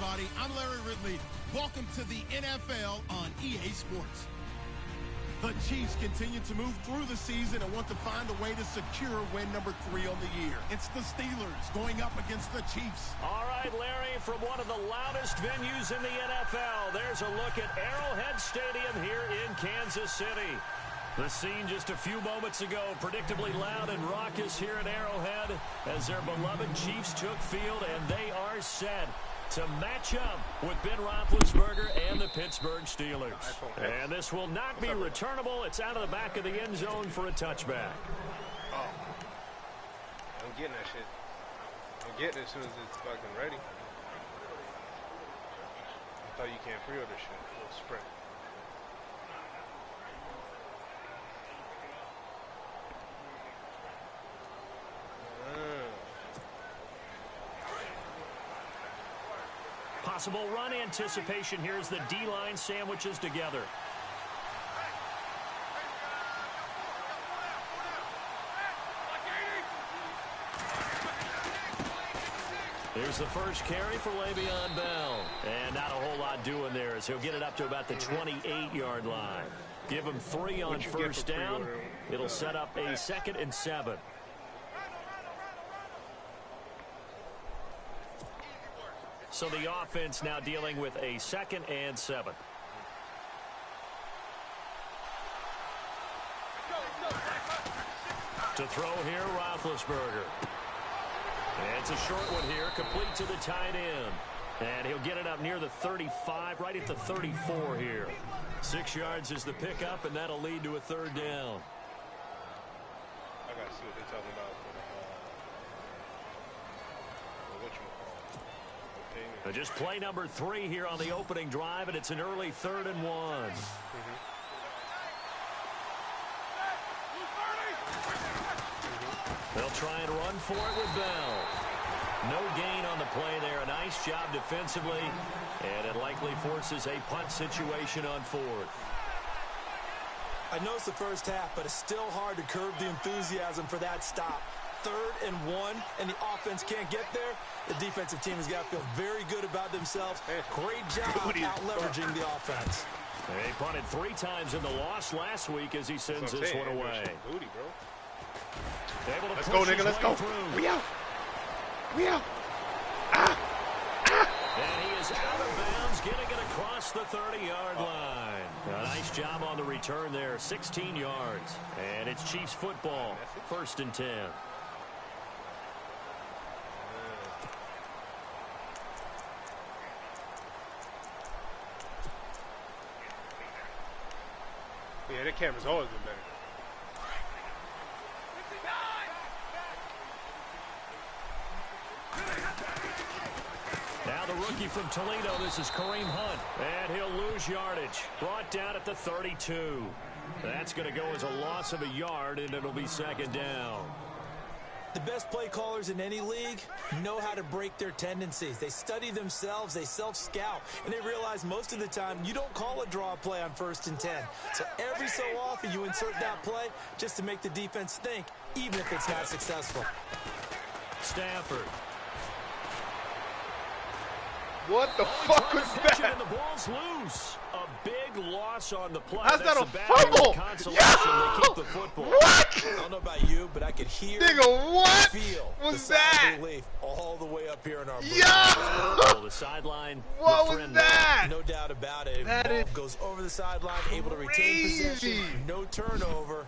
everybody. I'm Larry Ridley. Welcome to the NFL on EA Sports. The Chiefs continue to move through the season and want to find a way to secure win number 3 on the year. It's the Steelers going up against the Chiefs. All right, Larry, from one of the loudest venues in the NFL, there's a look at Arrowhead Stadium here in Kansas City. The scene just a few moments ago, predictably loud and raucous here at Arrowhead as their beloved Chiefs took field, and they are set to match up with Ben Roethlisberger and the Pittsburgh Steelers. And this will not be returnable. It's out of the back of the end zone for a touchback. Oh. I'm getting that shit. I'm getting it as soon as it's fucking ready. I thought you can't pre-order shit. A little sprint. Possible run anticipation here as the D-line sandwiches together. Here's the first carry for Le'Veon Bell. And not a whole lot doing there as he'll get it up to about the 28-yard line. Give him 3 on first down. It'll set up a 2nd and 7. So the offense now dealing with a 2nd and 7. To throw here, Roethlisberger. And it's a short one here, complete to the tight end. And he'll get it up near the 35, right at the 34 here. 6 yards is the pickup, and that'll lead to a 3rd down. I got to see what they're talking about. Just play number 3 here on the opening drive, and it's an early 3rd and 1. They'll try and run for it with Bell. No gain on the play there. A nice job defensively, and it likely forces a punt situation on 4th. I know it's the first half, but it's still hard to curb the enthusiasm for that stop. 3rd and 1, and the offense can't get there. The defensive team has got to feel very good about themselves. Great job out leveraging the offense. They punted 3 times in the loss last week as he sends this one away. Let's go, nigga. Let's go. We out. We out. Ah. Ah. And he is out of bounds, getting it across the 30-yard line. A nice job on the return there, 16 yards. And it's Chiefs football, 1st and 10. Yeah, that camera's always been better. Now the rookie from Toledo, this is Kareem Hunt. And he'll lose yardage. Brought down at the 32. That's going to go as a loss of a yard, and it'll be 2nd down. The best play callers in any league know how to break their tendencies. They study themselves, they self-scout, and they realize most of the time you don't call a draw play on 1st and 10. So every so often you insert that play just to make the defense think, even if it's not successful. Stafford. What the fuck was that? And the ball's loose. A big loss on the play. How's that a fumble? Yo! Keep the football. What? I don't know about you, but I could hear, nigga, what feel was the that? relief all the way up here in our booth. Yo! The sideline. What was that? No doubt about it. That ball is goes over the sideline, able to retain crazy. possession, no turnover.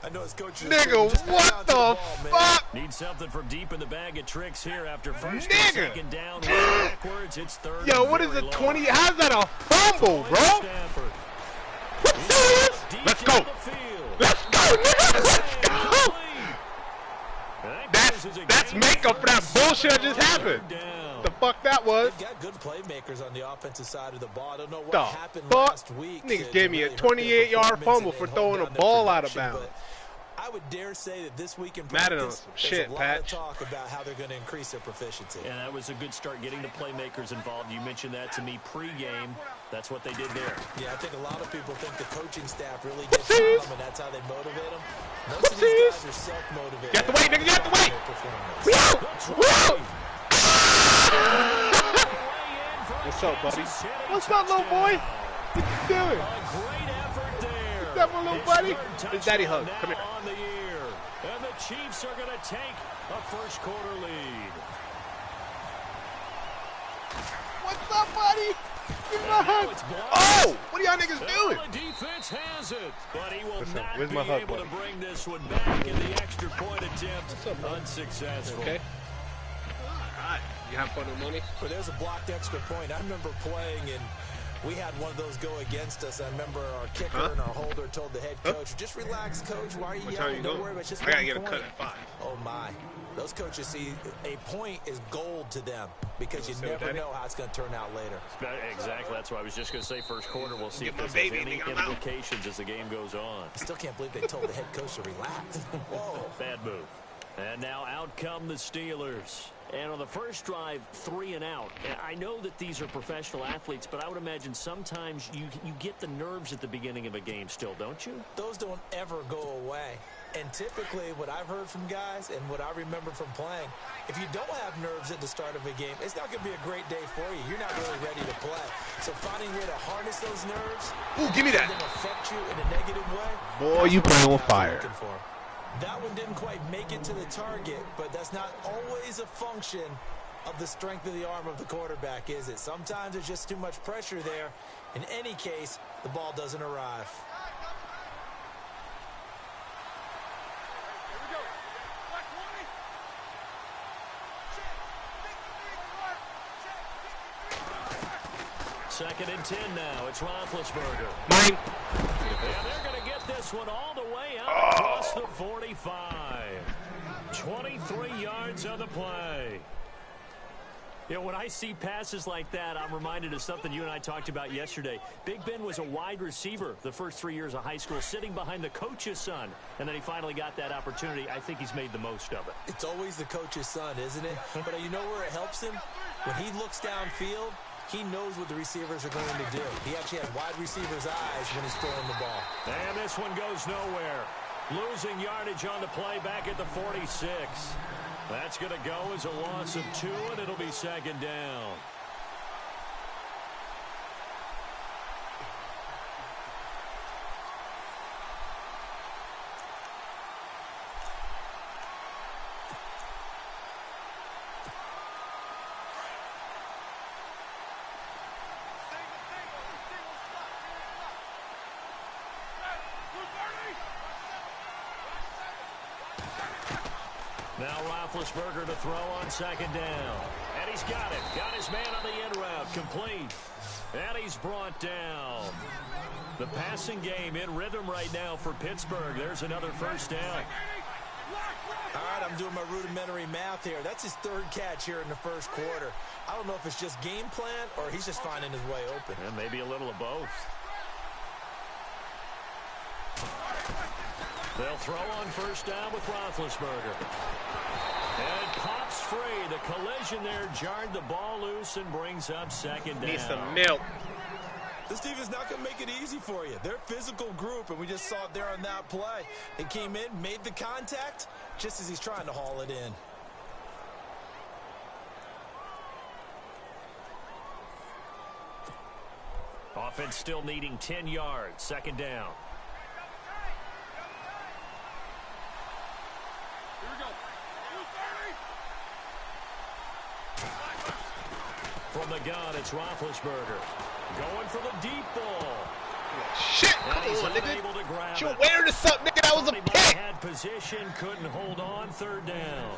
I know his coach is nigga, what the fuck? Need something from deep in the bag of tricks here after first Nigga. and 2nd down. Backwards, it's 3rd. Yo, what is it, 20? How's that a fumble, bro? What serious? Let's go. Let's go, nigga. Let's go. That's makeup for that bullshit that just happened. The fuck that was? They've got good playmakers on the offensive side of the ball. I don't know what The happened fuck? last week. Niggas gave me a 28-yard fumble for throwing a ball out of bounds. I would dare say that this week in Madden on practice, some there's shit, a lot Patch. of talk about how they're going to increase their proficiency. Yeah, that was a good start getting the playmakers involved. You mentioned that to me pregame. That's what they did there. Yeah, I think a lot of people think the coaching staff really gets on them, and that's how they motivate them. Most of these guys are self-motivated. Get the way, nigga, get the way. We out. We out. What's up, buddy? What's up, little boy? What you doing? Great effort there. What's up, my little buddy? It's Daddy Hug. Come here. On the year. And the Chiefs are going to take a first quarter lead. What's up, buddy? Give me my hug. Oh! What are y'all niggas doing? The defense has it, but he will Listen, not where's be my hug, able buddy? to bring this one back in the extra point attempt. Unsuccessful. Okay. All right. You have fun with money? Well, there's a blocked extra point. I remember playing, and we had one of those go against us. I remember our kicker and our holder told the head coach, just relax, coach. Why are you yelling? Don't worry about it. Just I got to one get a point. cut at 5. Oh, my. Those coaches see a point is gold to them because you So, never Daddy? know how it's going to turn out later. Exactly. That's what I was just going to say. First quarter, we'll see if Get my this has baby, any nigga, I'm out. implications as the game goes on. I still can't believe they told the head coach to relax. Whoa. Bad move. And now out come the Steelers. And on the first drive, 3 and out. I know that these are professional athletes, but I would imagine sometimes you get the nerves at the beginning of a game still, don't you? Those don't ever go away. And typically what I've heard from guys and what I remember from playing, if you don't have nerves at the start of a game, it's not going to be a great day for you. You're not really ready to play. So finding a way to harness those nerves, Ooh, give me that. and then affect you in a negative way. Boy, you playing with fire. That one didn't quite make it to the target, but that's not always a function of the strength of the arm of the quarterback, is it? Sometimes there's just too much pressure there. In any case, the ball doesn't arrive. Second and 10 now. It's Roethlisberger. Mine. And they're going to get this one all the way out across the 45. 23 yards on the play. You know, when I see passes like that, I'm reminded of something you and I talked about yesterday. Big Ben was a wide receiver the first 3 years of high school, sitting behind the coach's son, and then he finally got that opportunity. I think he's made the most of it. It's always the coach's son, isn't it? But you know where it helps him? When he looks downfield, he knows what the receivers are going to do. He actually has wide receivers' eyes when he's throwing the ball. And this one goes nowhere. Losing yardage on the play back at the 46. That's going to go as a loss of 2, and it'll be second down. Now Roethlisberger to throw on second down. And he's got it. Got his man on the in route. Complete. And he's brought down. The passing game in rhythm right now for Pittsburgh. There's another first down. All right, I'm doing my rudimentary math here. That's his 3rd catch here in the first quarter. I don't know if it's just game plan or he's just finding his way open. And maybe a little of both. They'll throw on first down with Roethlisberger. And it pops free. The collision there jarred the ball loose and brings up second down. Need some milk. This team is not going to make it easy for you. They're a physical group, and we just saw it there on that play. They came in, made the contact, just as he's trying to haul it in. Offense still needing 10 yards. Second down. From the gun, it's Roethlisberger. Going for the deep ball. Shit, come on, nigga. You wearing this up, nigga. That was a pick. Had position, couldn't hold on. Third down.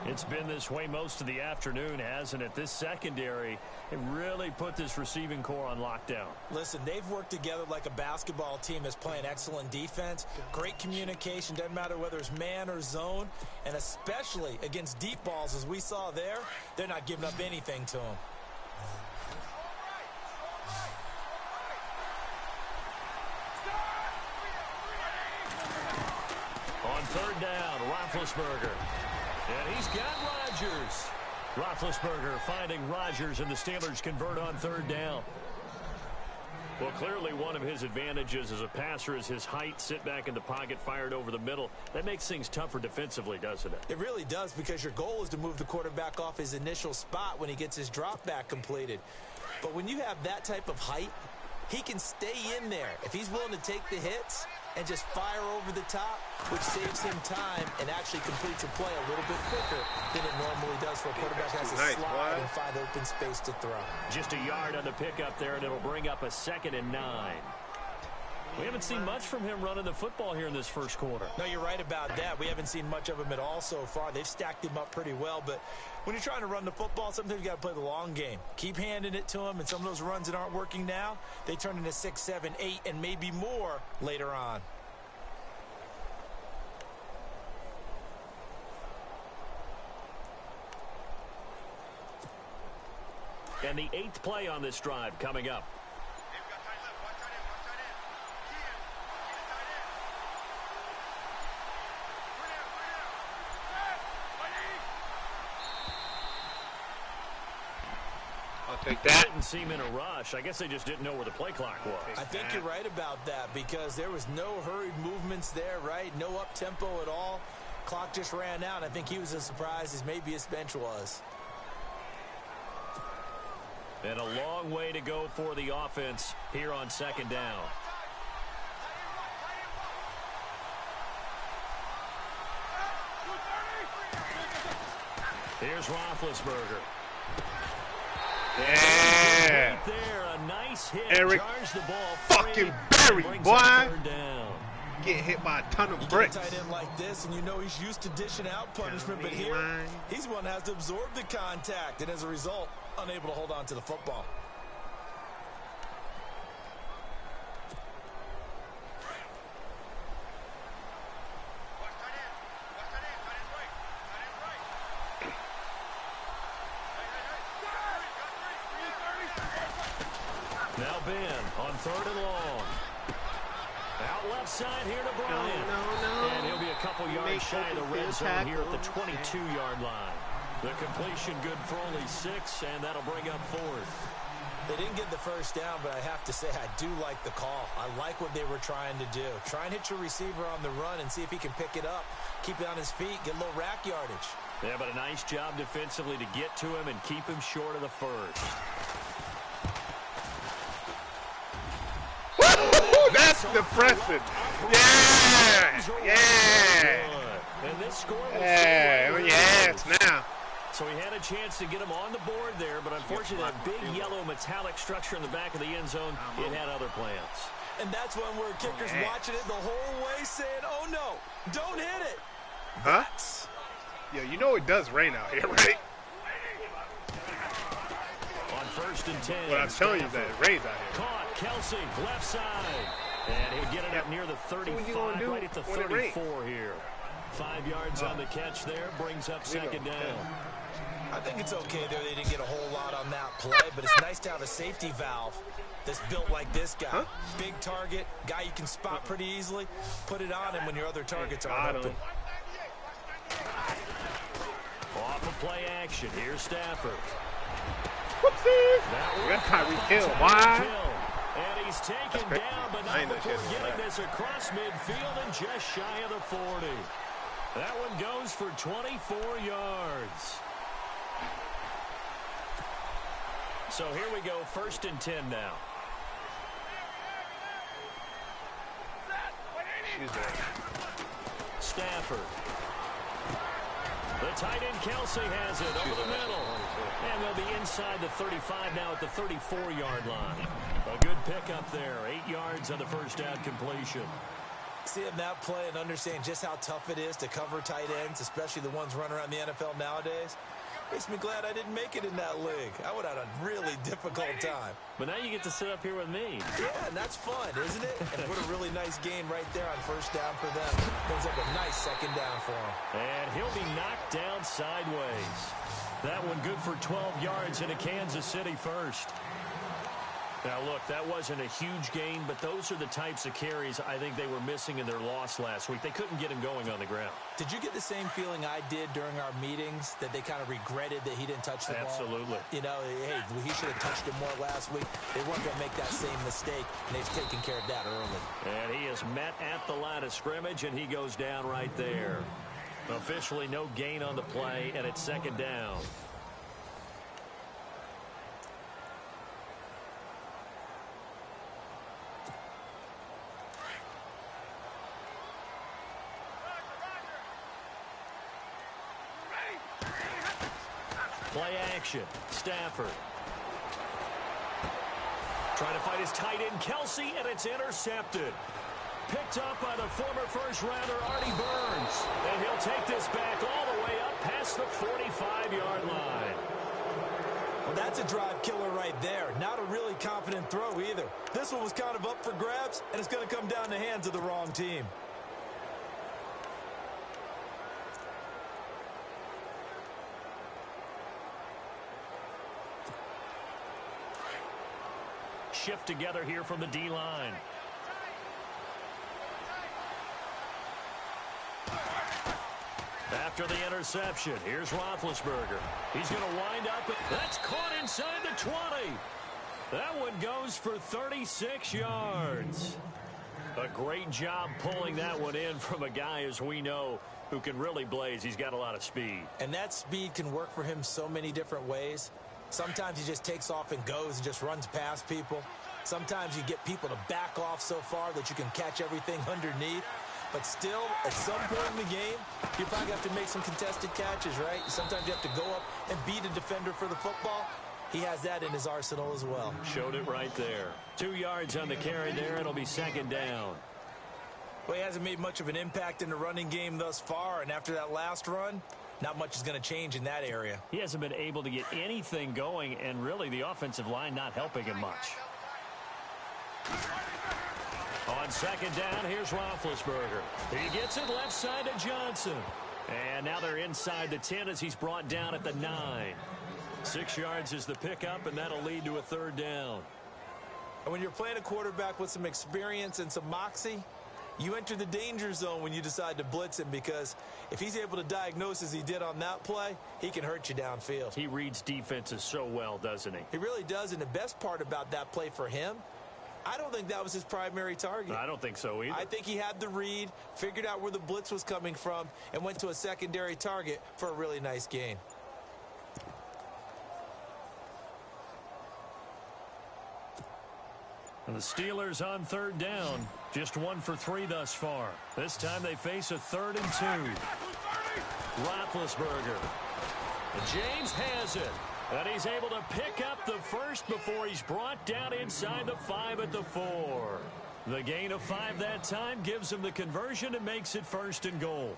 It's been this way most of the afternoon, hasn't it? This secondary, it really put this receiving core on lockdown. Listen, they've worked together like a basketball team that's playing excellent defense. Great communication, doesn't matter whether it's man or zone. And especially against deep balls, as we saw there, they're not giving up anything to them. On third down, Roethlisberger. And he's got Rodgers. Roethlisberger finding Rodgers, and the Steelers convert on third down. Well, clearly one of his advantages as a passer is his height. Sit back in the pocket, fired over the middle. That makes things tougher defensively, doesn't it? It really does, because your goal is to move the quarterback off his initial spot when he gets his drop back completed. But when you have that type of height, he can stay in there if he's willing to take the hits and just fire over the top, which saves him time and actually completes a play a little bit quicker than it normally does for a quarterback who has to slide and find open space to throw. Just a yard on the pickup there, and it'll bring up a 2nd and 9. We haven't seen much from him running the football here in this first quarter. No, you're right about that. We haven't seen much of him at all so far. They've stacked him up pretty well, but when you're trying to run the football, sometimes you got to play the long game. Keep handing it to him, and some of those runs that aren't working now, they turn into 6, 7, 8, and maybe more later on. And the 8th play on this drive coming up. I'll take that. Didn't seem in a rush. I guess they just didn't know where the play clock was. I think you're right about that, because there was no hurried movements there, right? No up-tempo at all. Clock just ran out. I think he was as surprised as maybe his bench was. And a long way to go for the offense here on 2nd down. Here's Roethlisberger. Yeah. Right there, a nice hit. Eric Charged the ball fucking Berry, boy. Down. Get hit by a ton of bricks. Tight end like this, and you know he's used to dishing out punishment, but here he's the one that has to absorb the contact, and as a result, unable to hold on to the football. Now Ben on 3rd and long. Out left side here to Bryant. No. And he'll be a couple yards shy of the red zone here at the 22-yard line. The completion good for only 6, and that'll bring up 4th. They didn't get the first down, but I have to say I do like the call. I like what they were trying to do. Try and hit your receiver on the run and see if he can pick it up, keep it on his feet, get a little rack yardage. Yeah, but a nice job defensively to get to him and keep him short of the first. That's depressing. Yeah. And this score yes, now. So he had a chance to get him on the board there, but unfortunately that big yellow metallic structure in the back of the end zone, it had other plans. And that's one where kicker's watching it the whole way saying, oh no, don't hit it. Huh? Yeah, you know it does rain out here, right? On 1st and 10. But I'm telling you that it rains out here. Caught Kelsey, left side. And he'll get it up near the 35, right at the 34 here. 5 yards on the catch there, brings up 2nd down. I think it's okay there. They didn't get a whole lot on that play, but it's nice to have a safety valve that's built like this guy. Big target, guy you can spot pretty easily. Put it on him when your other targets aren't open. Off of play action, here's Stafford. Whoopsies! That's Tyreek Hill. Why? And he's taken down, but not before getting this across midfield and just shy of the 40. That one goes for 24 yards. So here we go, 1st and 10 now. Stafford. The tight end Kelsey has it over the middle. And they'll be inside the 35 now at the 34-yard line. A good pickup there. 8 yards on the first down completion. Seeing that play and understand just how tough it is to cover tight ends, especially the ones running around the NFL nowadays, makes me glad I didn't make it in that league. I would have had a really difficult time. But now you get to sit up here with me. Yeah, and that's fun, isn't it? And put a really nice gain right there on first down for them. Brings up a nice 2nd down for him. And he'll be knocked down sideways. That one good for 12 yards into Kansas City first. Now, look, that wasn't a huge gain, but those are the types of carries I think they were missing in their loss last week. They couldn't get him going on the ground. Did you get the same feeling I did during our meetings, that they kind of regretted that he didn't touch the ball? Absolutely. You know, hey, he should have touched it more last week. They weren't going to make that same mistake, and they've taken care of that early. And he is met at the line of scrimmage, and he goes down right there. Officially no gain on the play, and it's second down. Play action. Stafford. Trying to fight his tight end, Kelsey, and it's intercepted. Picked up by the former first-rounder, Artie Burns. And he'll take this back all the way up past the 45-yard line. Well, that's a drive killer right there. Not a really confident throw either. This one was kind of up for grabs, and it's going to come down the hands of the wrong team. Shift together here from the D-line. After the interception, here's Roethlisberger. He's going to wind up. That's caught inside the 20. That one goes for 36 yards. A great job pulling that one in from a guy, as we know, who can really blaze. He's got a lot of speed. And that speed can work for him so many different ways. Sometimes he just takes off and goes and just runs past people. Sometimes you get people to back off so far that you can catch everything underneath. But still, at some point in the game, you probably have to make some contested catches, right? Sometimes you have to go up and beat a defender for the football. He has that in his arsenal as well. Showed it right there. 2 yards on the carry there. It'll be second down. Well, he hasn't made much of an impact in the running game thus far, and after that last run, not much is going to change in that area. He hasn't been able to get anything going, and really the offensive line not helping him much. On second down, here's Roethlisberger. He gets it left side to Johnson. And now they're inside the 10 as he's brought down at the 9. 6 yards is the pickup, and that'll lead to a third down. And when you're playing a quarterback with some experience and some moxie, you enter the danger zone when you decide to blitz him, because if he's able to diagnose as he did on that play, he can hurt you downfield. He reads defenses so well, doesn't he? He really does, and the best part about that play for him, I don't think that was his primary target. I don't think so either. I think he had the read, figured out where the blitz was coming from, and went to a secondary target for a really nice gain. And the Steelers on third down. Just 1 for 3 thus far. This time they face a 3rd and 2. Roethlisberger. James has it. And he's able to pick up the first before he's brought down inside the 5 at the 4. The gain of 5 that time gives him the conversion and makes it 1st and goal.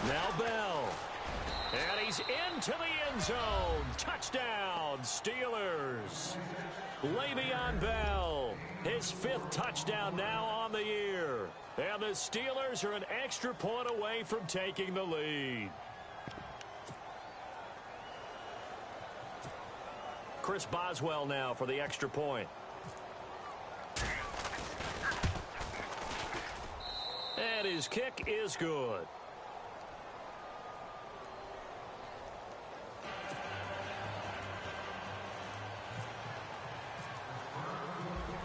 Now Bell. And he's into the end zone. Touchdown, Steelers. Le'Veon Bell, his 5th touchdown now on the year. And the Steelers are an extra point away from taking the lead. Chris Boswell now for the extra point. And his kick is good.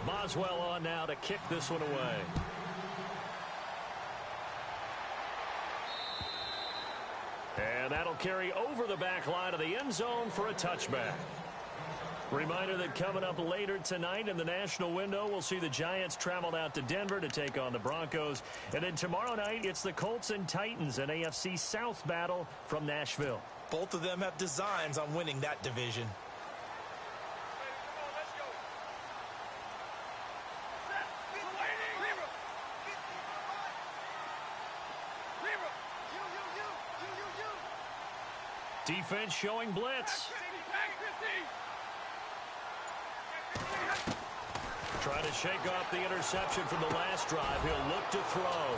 Boswell on now to kick this one away. And that'll carry over the back line of the end zone for a touchback. Reminder that coming up later tonight in the national window, we'll see the Giants travel out to Denver to take on the Broncos. And then tomorrow night, it's the Colts and Titans, an AFC South battle from Nashville. Both of them have designs on winning that division. Defense showing blitz. Trying to shake off the interception from the last drive. He'll look to throw.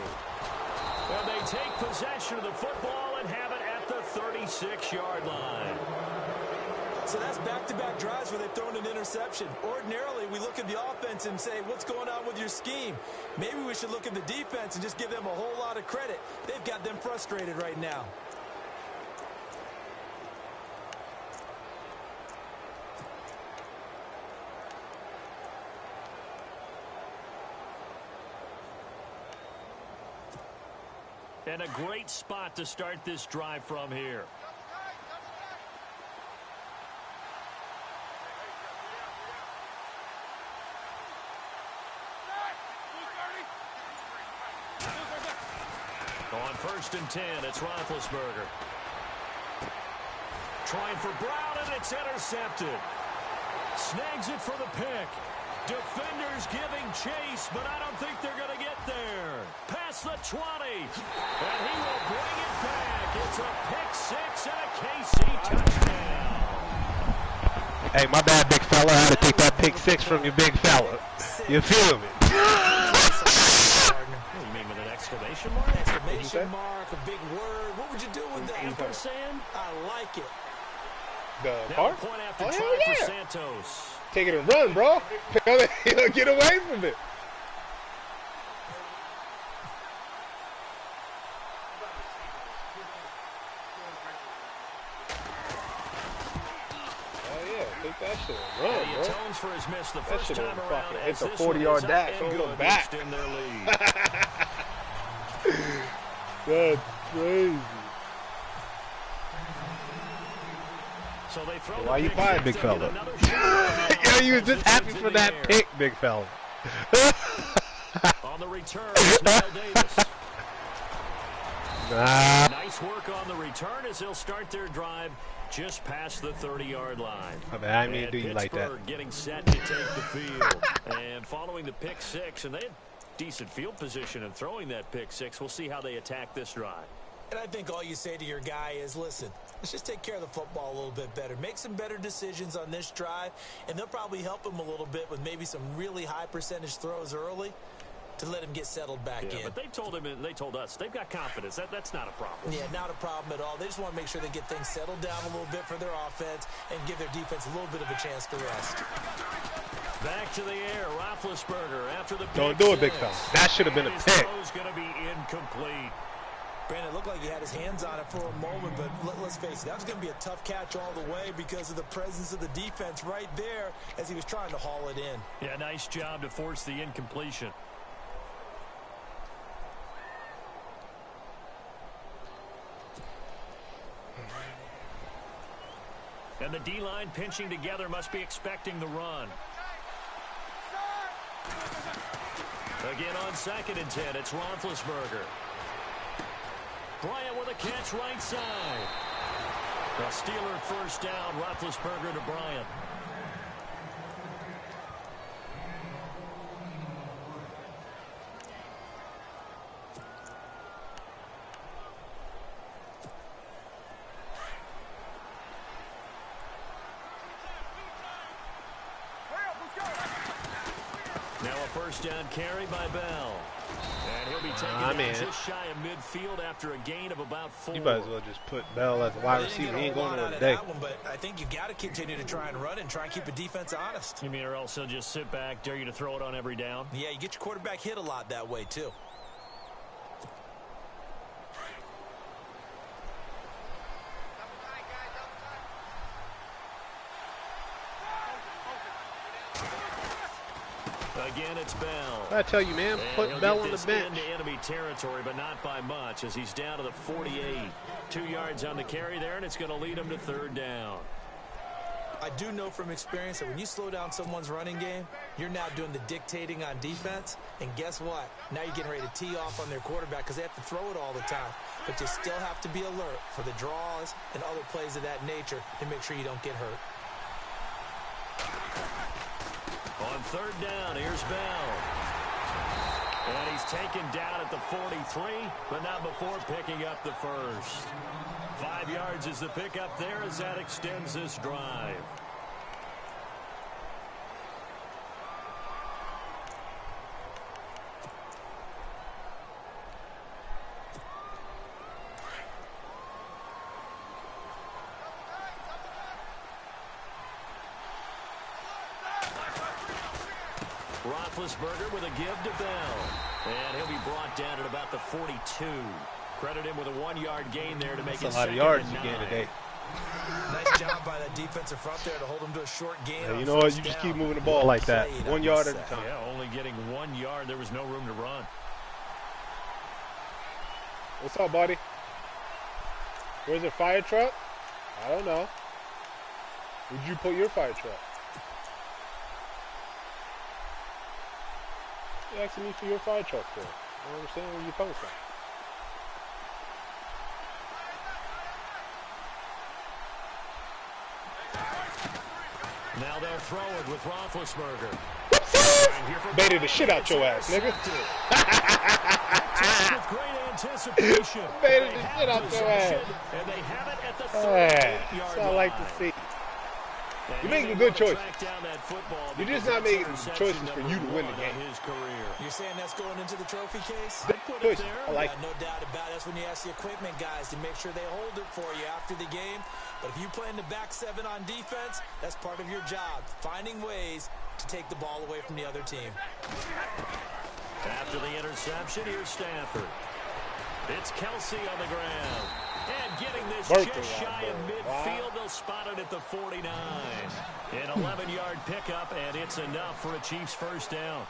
And they take possession of the football and have it at the 36-yard line. So that's back-to-back drives where they've thrown an interception. Ordinarily, we look at the offense and say, what's going on with your scheme? Maybe we should look at the defense and just give them a whole lot of credit. They've got them frustrated right now. And a great spot to start this drive from here. On 1st and 10, it's Roethlisberger. Trying for Brown, and it's intercepted. Snags it for the pick. Defenders giving chase, but I don't think they're going to get there. Past the 20, and he will bring it back. It's a pick-6 and a KC touchdown. Hey, my bad, big fella. I had to take that pick-6 from you, big fella. You feel me? You mean with an exclamation mark? Exclamation mark, a big word. What would you do with that? Ampersand? I like it. The Now car? point after Oh, try hell for yeah. Santos. Take it and run, bro. Get away from it. Oh, yeah. Take that shit and run, He bro. atones for his miss the That first shit time ain't around. fucking. As It's a this one 40-yard is up dash. and Don't go good. back. Extend their lead. That's crazy. So they throw Why the you pick quiet, six big to fella? get another shot. Yo, you was just happy It's for in the that air. pick, big fella. On the return, it's Knile Davis. Nah. Nice work on the return as they'll start their drive just past the 30-yard line. I mean, I mean, And do you like that? Pittsburgh getting set to take the field. And following the pick six, and they had decent field position in throwing that pick six. We'll see how they attack this drive. And I think all you say to your guy is, listen, let's just take care of the football a little bit better. Make some better decisions on this drive, and they'll probably help him a little bit with maybe some really high percentage throws early to let him get settled back in. But they told him, and they told us, they've got confidence. That's not a problem. Yeah, not a problem at all. They just want to make sure they get things settled down a little bit for their offense and give their defense a little bit of a chance to rest. Back to the air, Roethlisberger after the pick Don't do it, big six. fella. That should have been a His pick. throw's going to be incomplete. Brandon, it looked like he had his hands on it for a moment, but let's face it, that was going to be a tough catch all the way because of the presence of the defense right there as he was trying to haul it in. Yeah, nice job to force the incompletion. And the D-line pinching together must be expecting the run. Again on 2nd and 10, it's Roethlisberger. Bryant with a catch right side. The Steeler first down, Roethlisberger to Bryant. Now a first down carry by Bell. And he'll be taken down just shy of midfield after a gain of about 4. You might as well just put Bell as a wide receiver. He ain't going nowhere today. But I think you got to continue to try and run and try and keep the defense honest. You mean or else he'll just sit back, dare you to throw it on every down? Yeah, you get your quarterback hit a lot that way, too. Again, it's Bell. I tell you, man, put Bell on the bench. Into enemy territory, but not by much, as he's down to the 48. 2 yards on the carry there, and it's going to lead him to 3rd down. I do know from experience that when you slow down someone's running game, you're now doing the dictating on defense. And guess what? Now you're getting ready to tee off on their quarterback because they have to throw it all the time. But you still have to be alert for the draws and other plays of that nature to make sure you don't get hurt. On 3rd down, here's Bell. And he's taken down at the 43, but not before picking up the first. 5 yards is the pickup there as that extends this drive. Roethlisberger with a give to Bell. And he'll be brought down at about the 42. Credit him with a 1-yard gain there to make it 2nd and 9. That's a lot of yards you gained today. Nice job by that defensive front there to hold him to a short gain. Yeah, you know what? You just keep moving the ball like that. 1 yard at a time. Yeah, only getting 1 yard. There was no room to run. What's up, buddy? Where's the fire truck? I don't know. Where'd you put your fire truck? You're asking me for your fire truck for? I don't understand where you're coming from. Now they'll throw it with Roethlisberger. Baited the shit out your ass, nigga. With great anticipation. Baited the shit out your ass. And they have it at the 38-yard that's what I like to see. You're making good choices. You're just not making choices for you to win the game. You're saying that's going into the trophy case? Good. I like it. No doubt about it. That's when you ask the equipment guys to make sure they hold it for you after the game. But if you play in the back 7 on defense, that's part of your job, finding ways to take the ball away from the other team. After the interception, here's Stafford. It's Kelsey on the ground. And getting this just shy of midfield, they'll spot it at the 49. An 11-yard pickup, and it's enough for a Chiefs first down.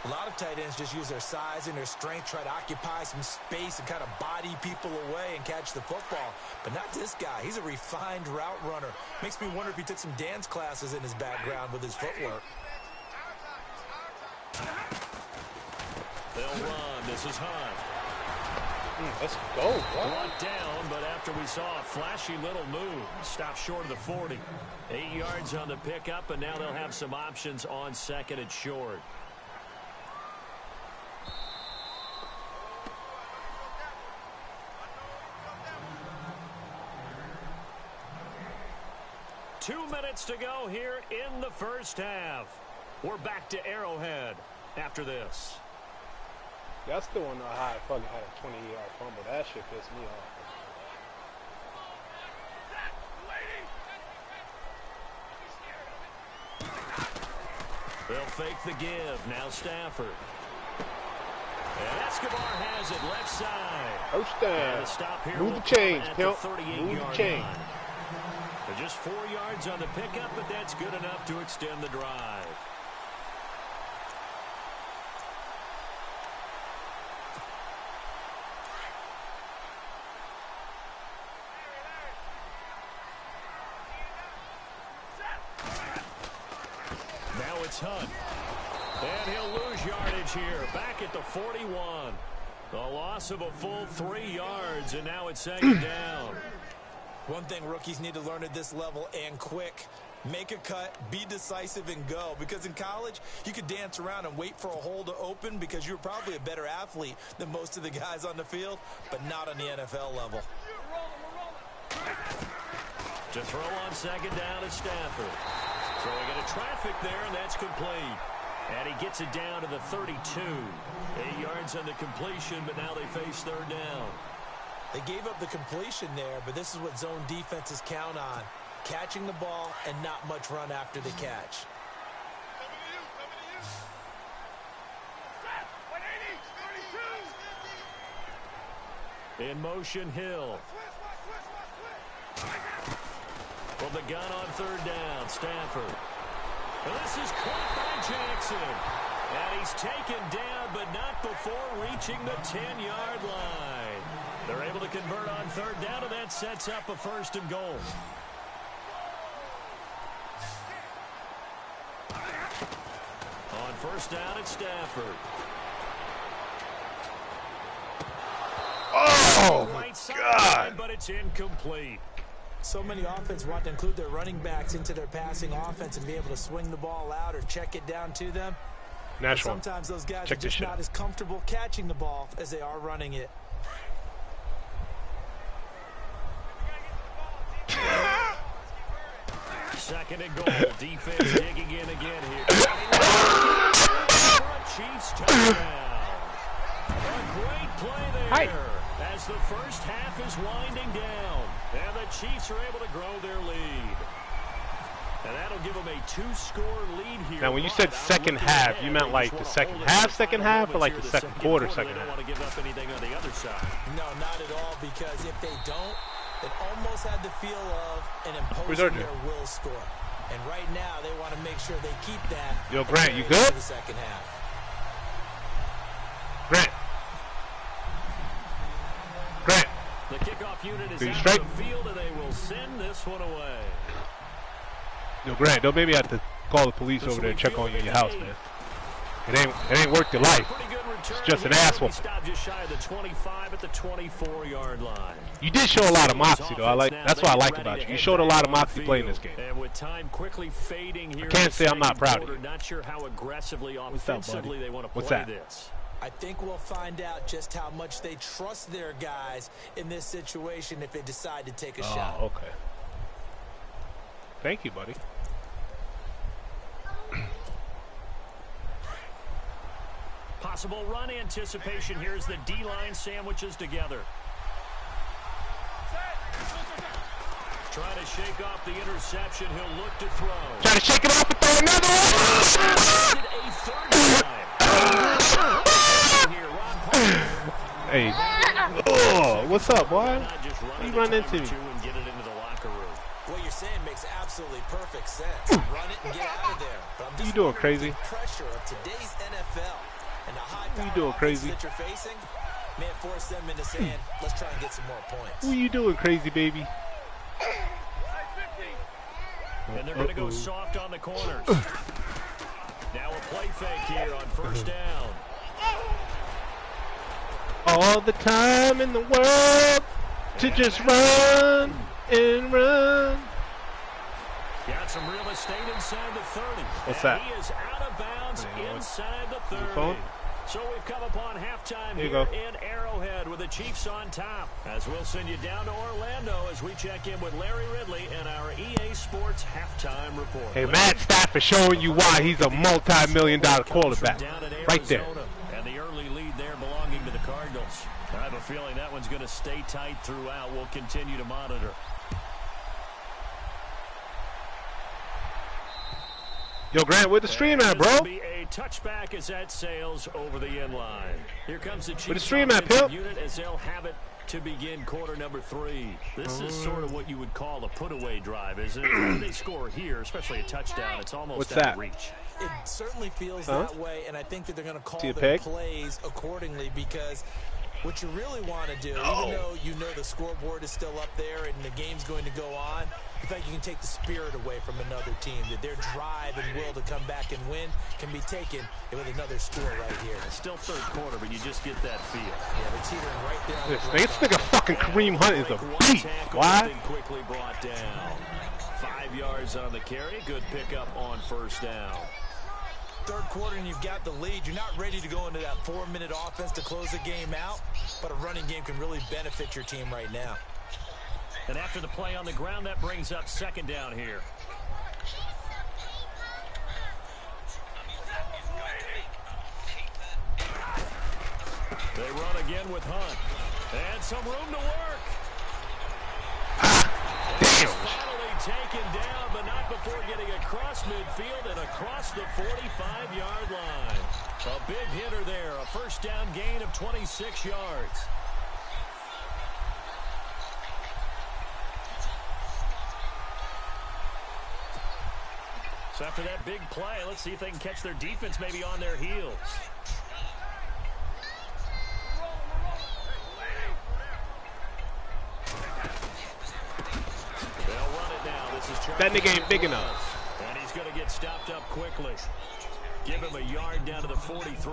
A lot of tight ends just use their size and their strength, try to occupy some space and kind of body people away and catch the football. But not this guy. He's a refined route runner. Makes me wonder if he took some dance classes in his background with his footwork. They'll run. This is Hunt. Let's go, bro. Brought down, but after we saw a flashy little move, stopped short of the 40. 8 yards on the pickup, and now they'll have some options on 2nd and short. Two minutes to go here in the first half. We're back to Arrowhead after this. I still don't know how I fucking had a 20-yard fumble. That shit pissed me off. They'll fake the give. Now Stafford. And Escobar has it left side. First down. Stop here. Move the chains, pimp. Move the chains. Just 4 yards on the pickup, but that's good enough to extend the drive. Now it's Hunt. And he'll lose yardage here. Back at the 41. The loss of a full 3 yards, and now it's 2nd down. One thing rookies need to learn at this level and quick. Make a cut, be decisive, and go. Because in college, you could dance around and wait for a hole to open because you're probably a better athlete than most of the guys on the field, but not on the NFL level. To throw on 2nd down is Stafford. Throwing into traffic there, and that's complete. And he gets it down to the 32. 8 yards on the completion, but now they face 3rd down. They gave up the completion there, but this is what zone defenses count on. Catching the ball and not much run after the catch. In motion, Hill. From the gun on 3rd down, Stafford. And this is caught by Jackson. And he's taken down, but not before reaching the 10-yard line. They're able to convert on 3rd down, and that sets up a 1st and goal. On 1st down, it's Stafford. Oh, my God. But it's incomplete. So many offenses want to include their running backs into their passing offense and be able to swing the ball out or check it down to them. Natural. Sometimes those guys Check are just not as comfortable catching the ball as they are running it. Second and goal. Defense digging in again here. Chiefs touchdown. A great play there. As the first half is winding down. And the Chiefs are able to grow their lead. And that'll give them a 2-score lead here. Now, when you said second half, you meant like the second half, or like the second quarter, second half? They don't want to give up anything on the other side. No, not at all, because if they don't, it almost had the feel of an imposing their will score. And right now, they want to make sure they keep that. Yo, Grant, you good? The second half. Grant. The kickoff unit is out straight? of the field, and they will send this one away. Yo, Grant, don't maybe have to call the police over there and check on you in your house, man. It ain't worth your life. It's just an ass whooping. Just shy of the 25 at the 24-yard line. You did show a lot of moxie, though. That's what I like about you. You showed a lot of moxie playing this game. And with time quickly fading here, I can't say I'm not proud of you. Not sure how aggressively, offensively they want to play this. I think we'll find out just how much they trust their guys in this situation if they decide to take a shot. Oh, okay. Thank you, buddy. Possible run anticipation. Here's the D-line sandwiches together. Trying to shake off the interception. He'll look to throw. Trying to shake it off and throw another one. Hey. Oh, what's up, boy? You run into me. What you're saying makes absolutely perfect sense. Run it and get out of there. But I'm just you doing crazy? Pressure of today's NFL and the high power you doing crazy? That you're facing may force them into saying, let's try and get some more points. What are you doing crazy, baby? And they're going to go soft on the corners. Now a play fake here on first down. All the time in the world to just run and run. Got some real estate inside the 30. What's that? He is out of bounds inside the 30. So we've come upon halftime here in Arrowhead with the Chiefs on top. As we'll send you down to Orlando as we check in with Larry Ridley and our EA Sports halftime report. Hey, Matt Stafford showing you why he's a multi-million-dollar quarterback. Right there. And the early lead there belonging to the Cardinals. I have a feeling that one's going to stay tight throughout. We'll continue to monitor. Yo, Grant, where the stream at, bro? Be a touchback as that sails over the end line. Here comes the Chiefs. Where the stream at, Pimp? Unit as they'll have it to begin quarter number 3. This is sort of what you would call a put-away drive, isn't it? When they score here, especially a touchdown, it's almost out of reach. It certainly feels that way, and I think that they're going to call their plays accordingly because what you really want to do, even though you know the scoreboard is still up there and the game's going to go on, in fact, you can take the spirit away from another team, that their drive and will to come back and win can be taken with another score right here. It's still third quarter, but you just get that feel. Yeah, they're teetering right there. This nigga fucking Kareem Hunt is a beast. Why? Quickly brought down. 5 yards on the carry. Good pickup on first down. Third quarter and you've got the lead. You're not ready to go into that 4-minute offense to close the game out, but a running game can really benefit your team right now. And after the play on the ground, that brings up second down here. They run again with Hunt. And some room to work. Damn. Finally taken down, but not before getting across midfield and across the 45-yard line. A big hitter there. A first down gain of 26 yards. So after that big play, let's see if they can catch their defense maybe on their heels. They'll run it now. This is that nigga ain't big enough. And he's going to get stopped up quickly. Give him a yard down to the 43.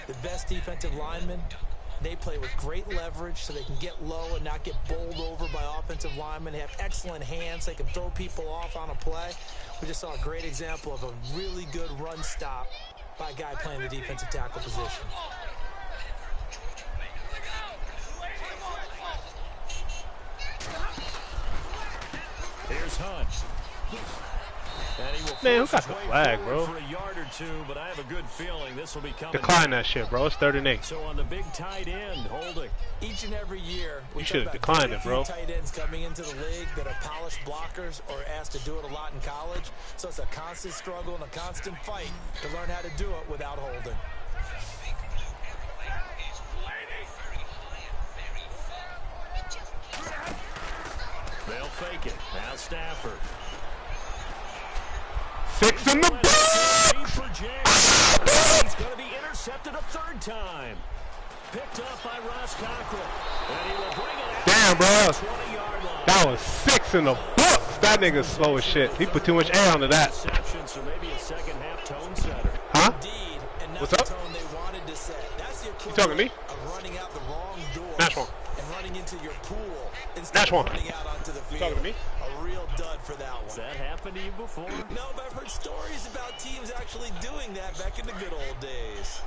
The best defensive linemen, they play with great leverage so they can get low and not get bowled over by offensive linemen. They have excellent hands. They can throw people off on a play. We just saw a great example of a really good run stop by a guy playing the defensive tackle position. Here's Hunt. Man, who got the flag, bro? For a yard or two, but I have a good feeling this will be coming. Decline that shit, bro. It's 3rd and 8. So on the big tight end, holding. Each and every year, we You should have declined it, bro. tight ends coming into the league that are polished blockers or asked to do it a lot in college. So it's a constant struggle and a constant fight to learn how to do it without holding. They'll fake it. Now Stafford. 6 in the box! He's going to be intercepted a 3rd time. Picked up by Ross Cockrell. And he will bring it out. Damn, bro. 20-yard line. That was 6 in the books. That nigga's slow as shit. He put too much air onto that. So maybe a second-half tone setter. Huh? Indeed, and not What's the up? tone they wanted to set. That's the You talking to me? of running out the wrong door Snatch one. and running into your pool instead Snatch of one. running out onto the field. Talking to me? A real dud for that one. Has that happened to you before? No, but I've heard stories about teams actually doing that back in the good old days.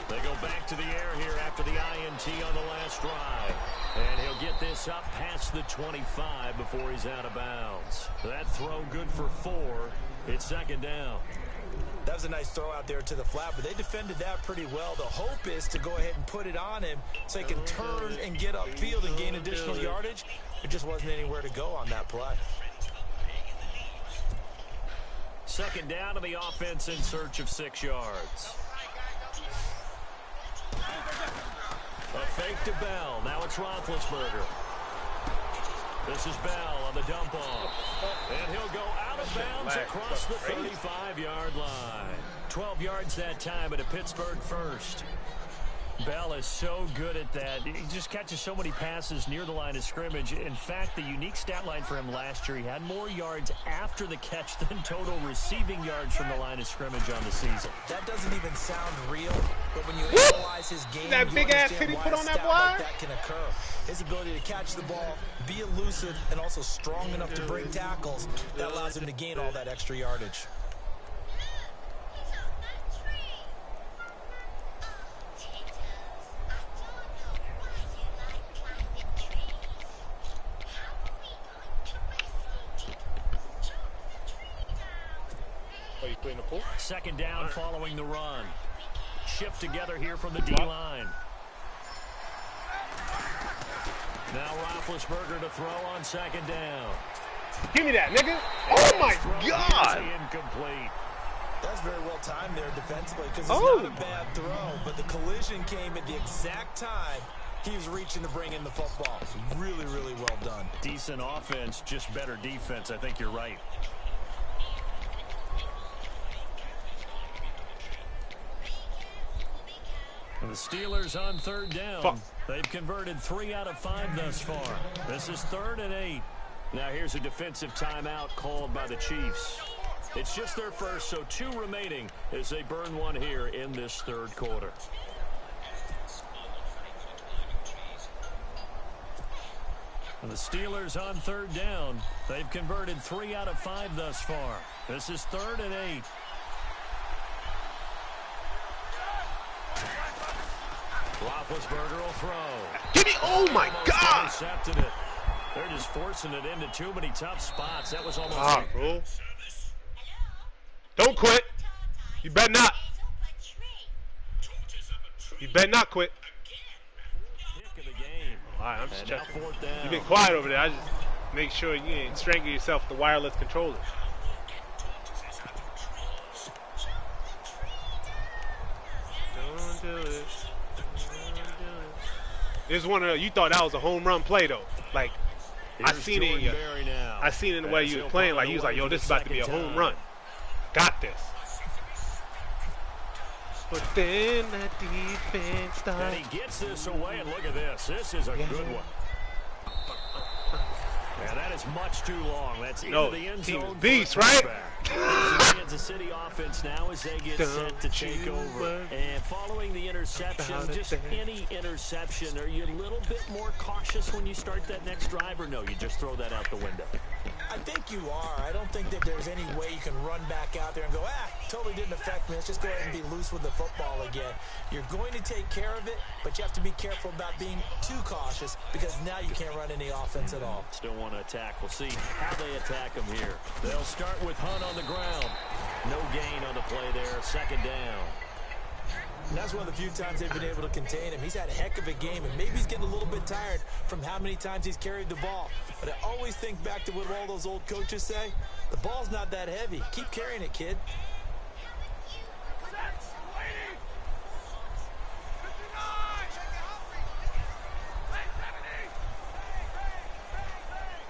They go back to the air here after the INT on the last drive. And he'll get this up past the 25 before he's out of bounds. That throw good for 4. It's 2nd down. That was a nice throw out there to the flat, but they defended that pretty well. The hope is to go ahead and put it on him so he can turn and get upfield and gain additional yardage. There just wasn't anywhere to go on that play. 2nd down to the offense in search of 6 yards. A fake to Bell. Now it's Roethlisberger. This is Bell on the dump off. And he'll go out of bounds across the 35-yard line. 12 yards that time at a Pittsburgh first. Bell is so good at that. He just catches so many passes near the line of scrimmage. In fact, the unique stat line for him last year, he had more yards after the catch than total receiving yards from the line of scrimmage on the season. That doesn't even sound real, but when you analyze his game, That big ass hit he put on that boy? like that can occur. His ability to catch the ball, be elusive, and also strong enough to break tackles, that allows him to gain all that extra yardage. Oh, you playing the pool? 2nd down following the run. Shift together here from the D-line. Now Roethlisberger to throw on 2nd down. Give me that, nigga. Oh, my God. Incomplete. That's very well timed there defensively because it's not a bad throw, but the collision came at the exact time he was reaching to bring in the football. Really, really well done. Decent offense, just better defense. I think you're right. And the Steelers on 3rd down. They've converted 3 out of 5 thus far. This is 3rd and 8. Now here's a defensive timeout called by the Chiefs. It's just their first, so 2 remaining as they burn one here in this 3rd quarter. And the Steelers on 3rd down. They've converted 3 out of 5 thus far. This is 3rd and 8. Roethlisberger will throw. Give me, oh my God. Intercepted it. They're just forcing it into too many tough spots. That was almost bro. Don't quit. You better not. You better not quit. Pick of the game. All right, I'm just And now checking. 4th down. You've been quiet over there. I just make sure you ain't strangle yourself with the wireless controller. Don't do it. This is one of the, you thought that was a home run play though. Like I seen it in you. I seen it in the way you were playing. Like you was like, yo, this is about to be a home run. Got this. But then that defense started. And he gets this away, and look at this. This is a good one. Yeah, that is much too long. That's into the end zone. Beast, right? Kansas City offense now as they get set to take over. And following the interception, just any interception, are you a little bit more cautious when you start that next drive, or no, you just throw that out the window? I think you are. I don't think that there's any way you can run back out there and go, totally didn't affect me. Let's just go ahead and be loose with the football again. You're going to take care of it, but you have to be careful about being too cautious because now you can't run any offense at all. Still want to attack. We'll see how they attack him here. They'll start with Hunt on the ground. No gain on the play there. Second down. And that's one of the few times they've been able to contain him. He's had a heck of a game, and maybe he's getting a little bit tired from how many times he's carried the ball. But I always think back to what all those old coaches say. The ball's not that heavy. Keep carrying it, kid.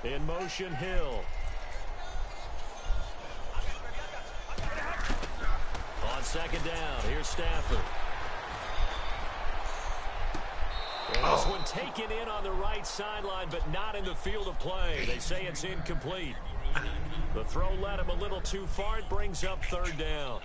In motion, Hill. On second down, here's Stafford. And this one taken in on the right sideline, but not in the field of play. They say it's incomplete. The throw led him a little too far. It brings up third down.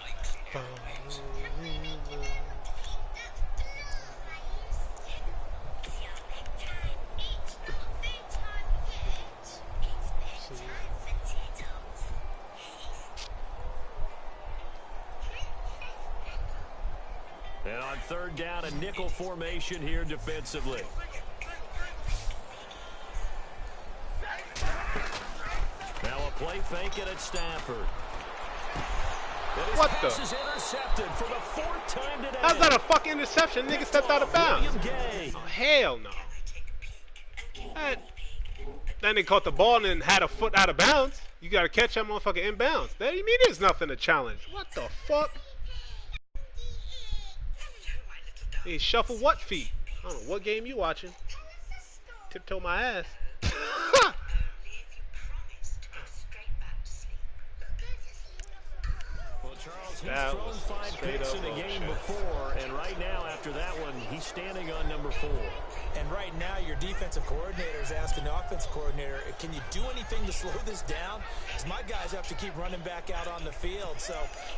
And on third down, a nickel formation here defensively. Now a play fake it at Stafford. What the? Pass is intercepted for the fourth time today. How's that a fucking interception? Nigga stepped out of bounds. Oh, hell no. Then they caught the ball and then had a foot out of bounds. You got to catch that motherfucker in bounds. That you mean there's nothing to challenge. What the fuck? Hey, shuffle what feet? I don't know what game you watching. Tiptoe my ass. Well, Charles, he's thrown 5 picks in the game before, and right now after that one, he's standing on number 4. And right now, your defensive coordinator is asking the offensive coordinator, can you do anything to slow this down? Because my guys have to keep running back out on the field. So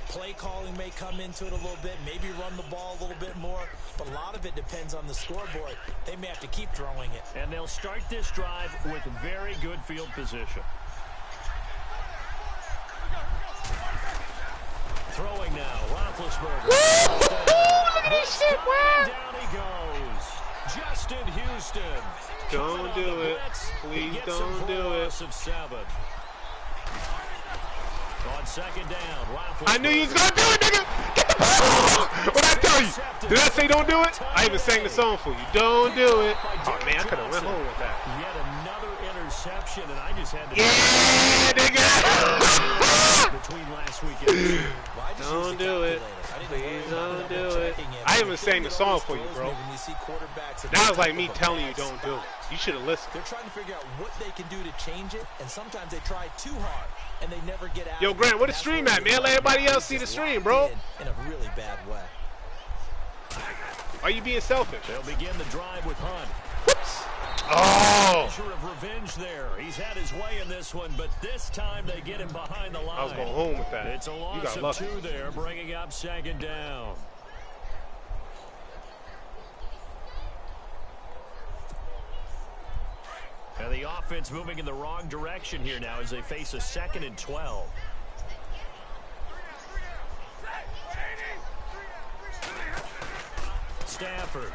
play calling may come into it a little bit, maybe run the ball a little bit more. But a lot of it depends on the scoreboard. They may have to keep throwing it. And they'll start this drive with very good field position. Throwing now, Roethlisberger. Look at this shit, man. Down he goes. Justin Houston. Don't do it. Please don't do it. Of 7. On second down, Roethlisberger. I knew you was going to do it, nigga. Get the ball. What'd I tell you? Did I say don't do it? I even sang the song for you. Don't do it. Oh, man, I could have went home with that. Yet another interception, and I just had to... Yeah, nigga. Between last week and Don't do it. Please don't do it. I even sang the song for you, bro. That was like me telling you don't do it. You should have listened. They're trying to figure out what they can do to change it, and sometimes they try too hard, and they never get out. Yo, Grant, where the stream at, man? Let everybody else see the stream, bro. In a really bad way. Why are you being selfish? They'll begin the drive with Hunt. Whoops. Oh. Measure of revenge there. He's had his way in this one, but this time they get him behind the line. I was going home with that. It's a loss of 2 there, bringing up second down. And the offense moving in the wrong direction here now as they face a 2nd and 12. Stafford.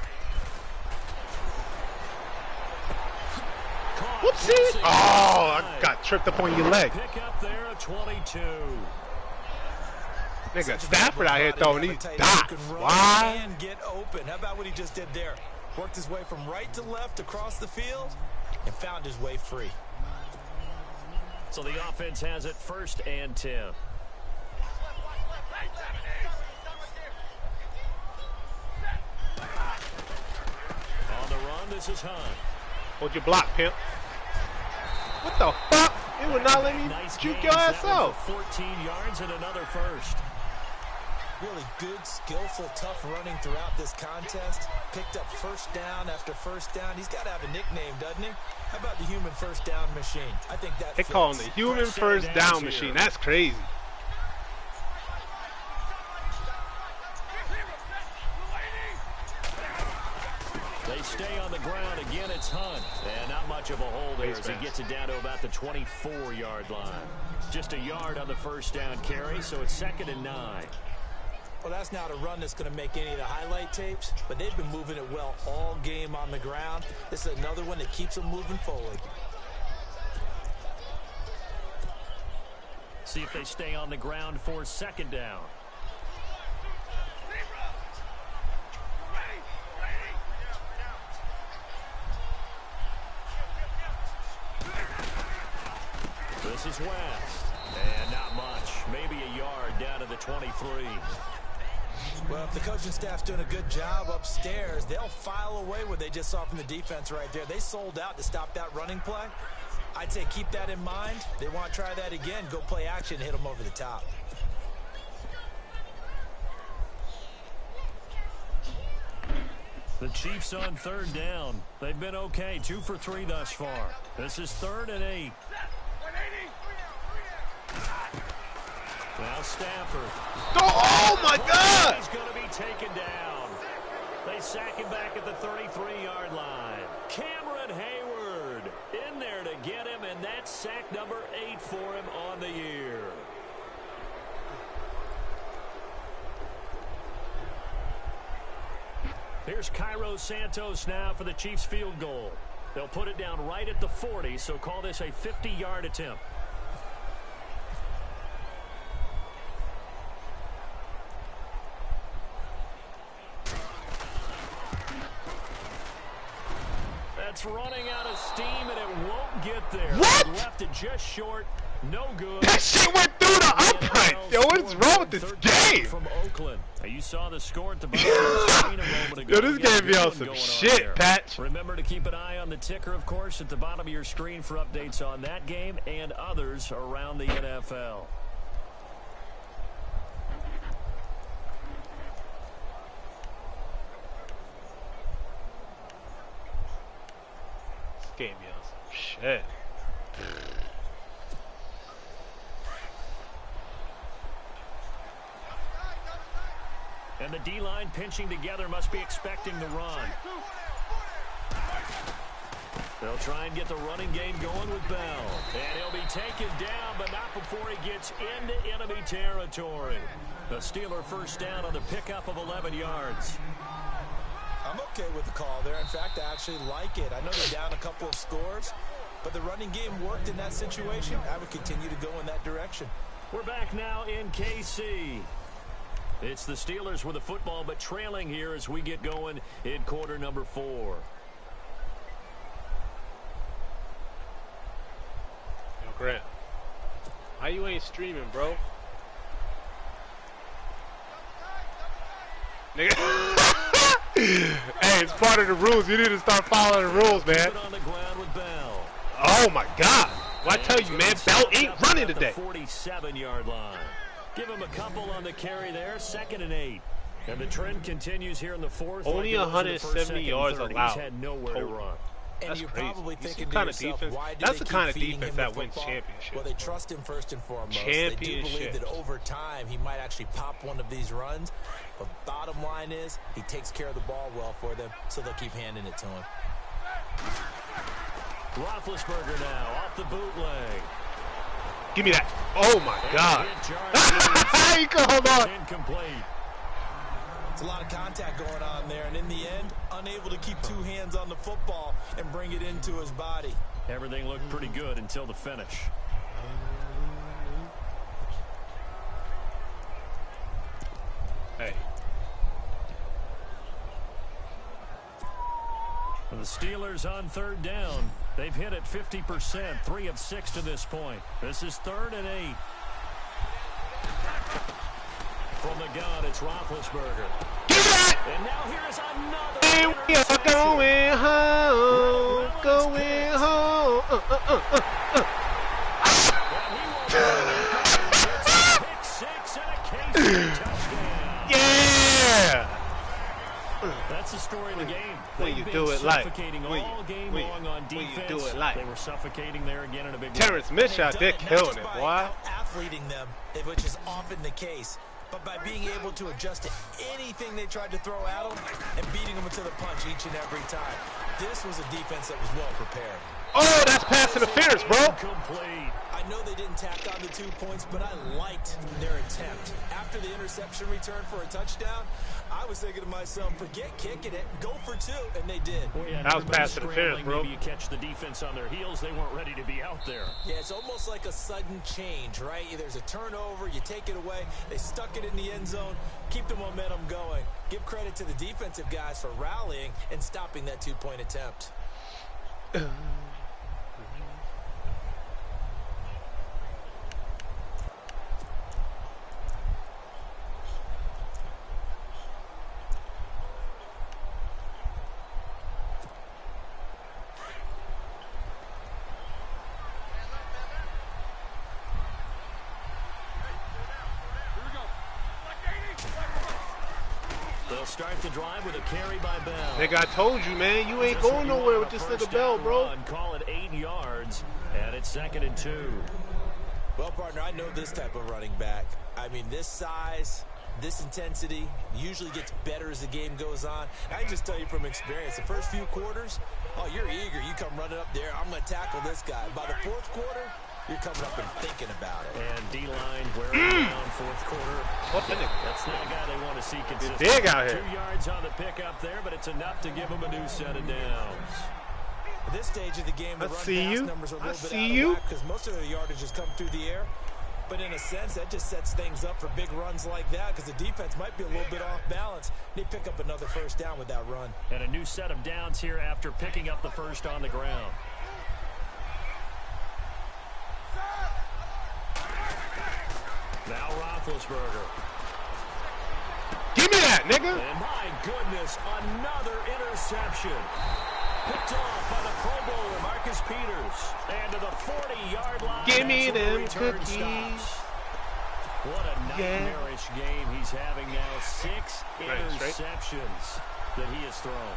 Whoopsie! Oh, I got tripped up on your leg. Pick up there at 22. Nigga, Stafford out here throwing these dots. Why? And get open. How about what he just did there? Worked his way from right to left across the field and found his way free. So the offense has it 1st and 10. On the run, this is Hunt. Hold your block, pimp. What the fuck? It would not let me juke your ass out. 14 yards and another first. Really good, skillful, tough running throughout this contest. Picked up first down after first down. He's got to have a nickname, doesn't he? How about the human first down machine? I think that they call him the human first down machine. That's crazy. They They stay on the ground. Again, it's Hunt. And not much of a hole there as he gets it down to about the 24-yard line. Just a yard on the first down carry, so it's 2nd and 9. Well, that's not a run that's going to make any of the highlight tapes, but they've been moving it well all game on the ground. This is another one that keeps them moving forward. See if they stay on the ground for 2nd down. This is West. And not much. Maybe a yard down to the 23. Well, if the coaching staff's doing a good job upstairs, they'll file away what they just saw from the defense right there. They sold out to stop that running play. I'd say keep that in mind. They want to try that again. Go play action and hit them over the top. The Chiefs on 3rd down. They've been okay. 2 for 3 thus far. This is 3rd and 8. Now Stafford. Oh, my God! He's going to be taken down. They sack him back at the 33-yard line. Cameron Hayward in there to get him, and that's sack number 8 for him on the year. Here's Cairo Santos now for the Chiefs field goal. They'll put it down right at the 40, so call this a 50-yard attempt. It's running out of steam, and it won't get there. What? Left it just short. No good. That shit went through the upright. Yo, what is wrong with this game? From Oakland. Now, you saw the score at the bottom of the screen a moment ago. Yo, this game be on some shit, Patch. Remember to keep an eye on the ticker, of course, at the bottom of your screen for updates on that game and others around the NFL. Game be on some shit. And the D-line pinching together must be expecting the run. They'll try and get the running game going with Bell. And he'll be taken down, but not before he gets into enemy territory. The Steeler first down on the pickup of 11 yards. I'm okay with the call there. In fact, I actually like it. I know they're down a couple of scores, but the running game worked in that situation. I would continue to go in that direction. We're back now in KC. It's the Steelers with the football, but trailing here as we get going in quarter number 4. Yo, Grant, why you ain't streaming, bro? Nigga. Hey, it's part of the rules. You need to start following the rules, man. Oh my God! Well, I tell you, man, Bell ain't running today. 47-yard line. Give him a couple on the carry there. 2nd and 8. And the trend continues here in the 4th. Only 170 yards allowed. He's had nowhere to run. And that's you're crazy. probably thinking the to kind yourself, of defense. why do That's they the kind of keep feeding defense him that the wins football? championships. Well, they trust him first and foremost. They do believe that over time he might actually pop one of these runs. But bottom line is he takes care of the ball well for them, so they'll keep handing it to him. Roethlisberger now off the bootleg. Give me that. Oh my God. You can hold on. Incomplete. It's a lot of contact going on there, and in the end, unable to keep 2 hands on the football and bring it into his body. Everything looked pretty good until the finish. Hey. The Steelers on 3rd down. They've hit it 50%, 3 of 6 to this point. This is 3rd and 8. From the gun, it's Roethlisberger. And now here is another And we are going home, going home. Pick 6 and a case touchdown. Yeah. That's the story of the game. When you do it like, suffocating all game long on defense. When you do it like. They were suffocating there again in a big way. Terrence Mitchell, they're killing it, boy. Athleting them, which is often the case. but by being able to adjust to anything they tried to throw at them and beating them to the punch each and every time. This was a defense that was well prepared. Oh, that's pass interference, bro. Complete. I know they didn't tack on the 2 points, but I liked their attempt. After the interception return for a touchdown, I was thinking to myself, forget kicking it, go for 2, and they did. Well, yeah, that was pass interference, bro. Maybe you catch the defense on their heels. They weren't ready to be out there. Yeah, it's almost like a sudden change, right? There's a turnover, you take it away, they stuck it in the end zone, keep the momentum going. Give credit to the defensive guys for rallying and stopping that 2-point attempt. They'll start the drive with a carry by Bell. Nigga, I told you, man, you ain't going nowhere with this nigga Bell, bro. Run, call it 8 yards, and it's 2nd and 2. Well, partner, I know this type of running back. I mean, this size, this intensity usually gets better as the game goes on. I can just tell you from experience, the first few quarters, oh, you're eager. You come running up there, I'm going to tackle this guy. By the 4th quarter, you're coming up and thinking about it. And D-line wearing down 4th quarter. That's not a guy they want to see consistent. It's big out here. 2 yards on the pickup there, but it's enough to give them a new set of downs. At this stage of the game, the run-pass numbers are a little bit out of whack because most of the yardage has come through the air. But in a sense, that just sets things up for big runs like that because the defense might be a little bit off balance. They pick up another first down with that run. And a new set of downs here after picking up the first on the ground. Now Roethlisberger. Give me that, nigga. And my goodness, another interception. Picked off by the Pro Bowler, Marcus Peters. And to the 40-yard line. Give me them cookies. Stops. What a nightmarish game he's having now. 6 interceptions that he has thrown.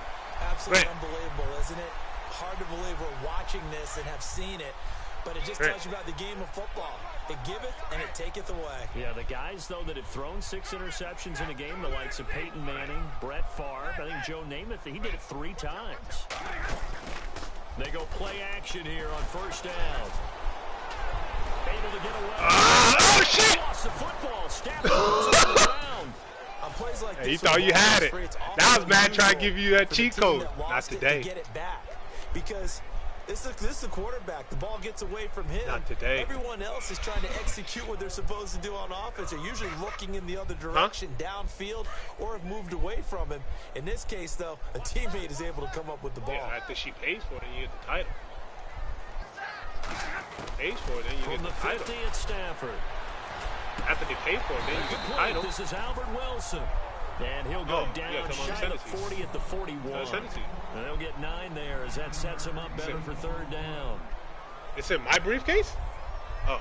Absolutely unbelievable, isn't it? Hard to believe we're watching this and have seen it. But it just tells you about the game of football. It giveth and it taketh away. Yeah, the guys, though, that have thrown 6 interceptions in a game, the likes of Peyton Manning, Brett Favre, I think Joe Namath, he did it 3 times. They go play action here on first down. Able to get away. Oh, shit! Lost the football. Stafford goes on the ground. On plays like Hey, this, you thought you had it. That was Matt trying to give you that for the cheat team code. that Not lost it today. to get it back. Because this is the quarterback. The ball gets away from him. Not today. Everyone else is trying to execute what they're supposed to do on offense. They're usually looking in the other direction, downfield, or have moved away from him. In this case, though, a teammate is able to come up with the ball. Yeah, after she pays for it, then you get the title. Pays for it, then you get the title. 50 at Stafford. After they pay for it, then you get the title. This is Albert Wilson. And he'll go down shy of 40 at the 41. And they'll get 9 there as that sets him up better for third down. It's in my briefcase? Oh.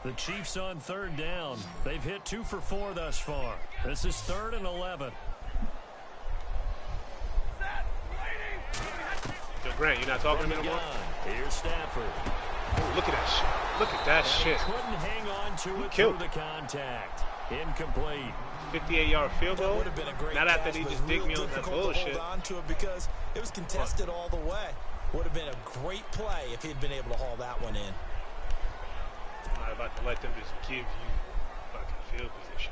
The Chiefs on third down. They've hit 2 for 4 thus far. This is 3rd and 11. Yo, Grant, you're not talking to me no more? Here's Stafford. Oh, look at that shit. Look at that shit. Couldn't hang on to it through the contact. Incomplete. 58-yard field goal. Would have been a great Not after catch, they but just dig me real on that difficult bullshit. to hold on to it because it was contested all the way. Would have been a great play if he'd been able to haul that one in. I'm not about to let them just give you fucking field position.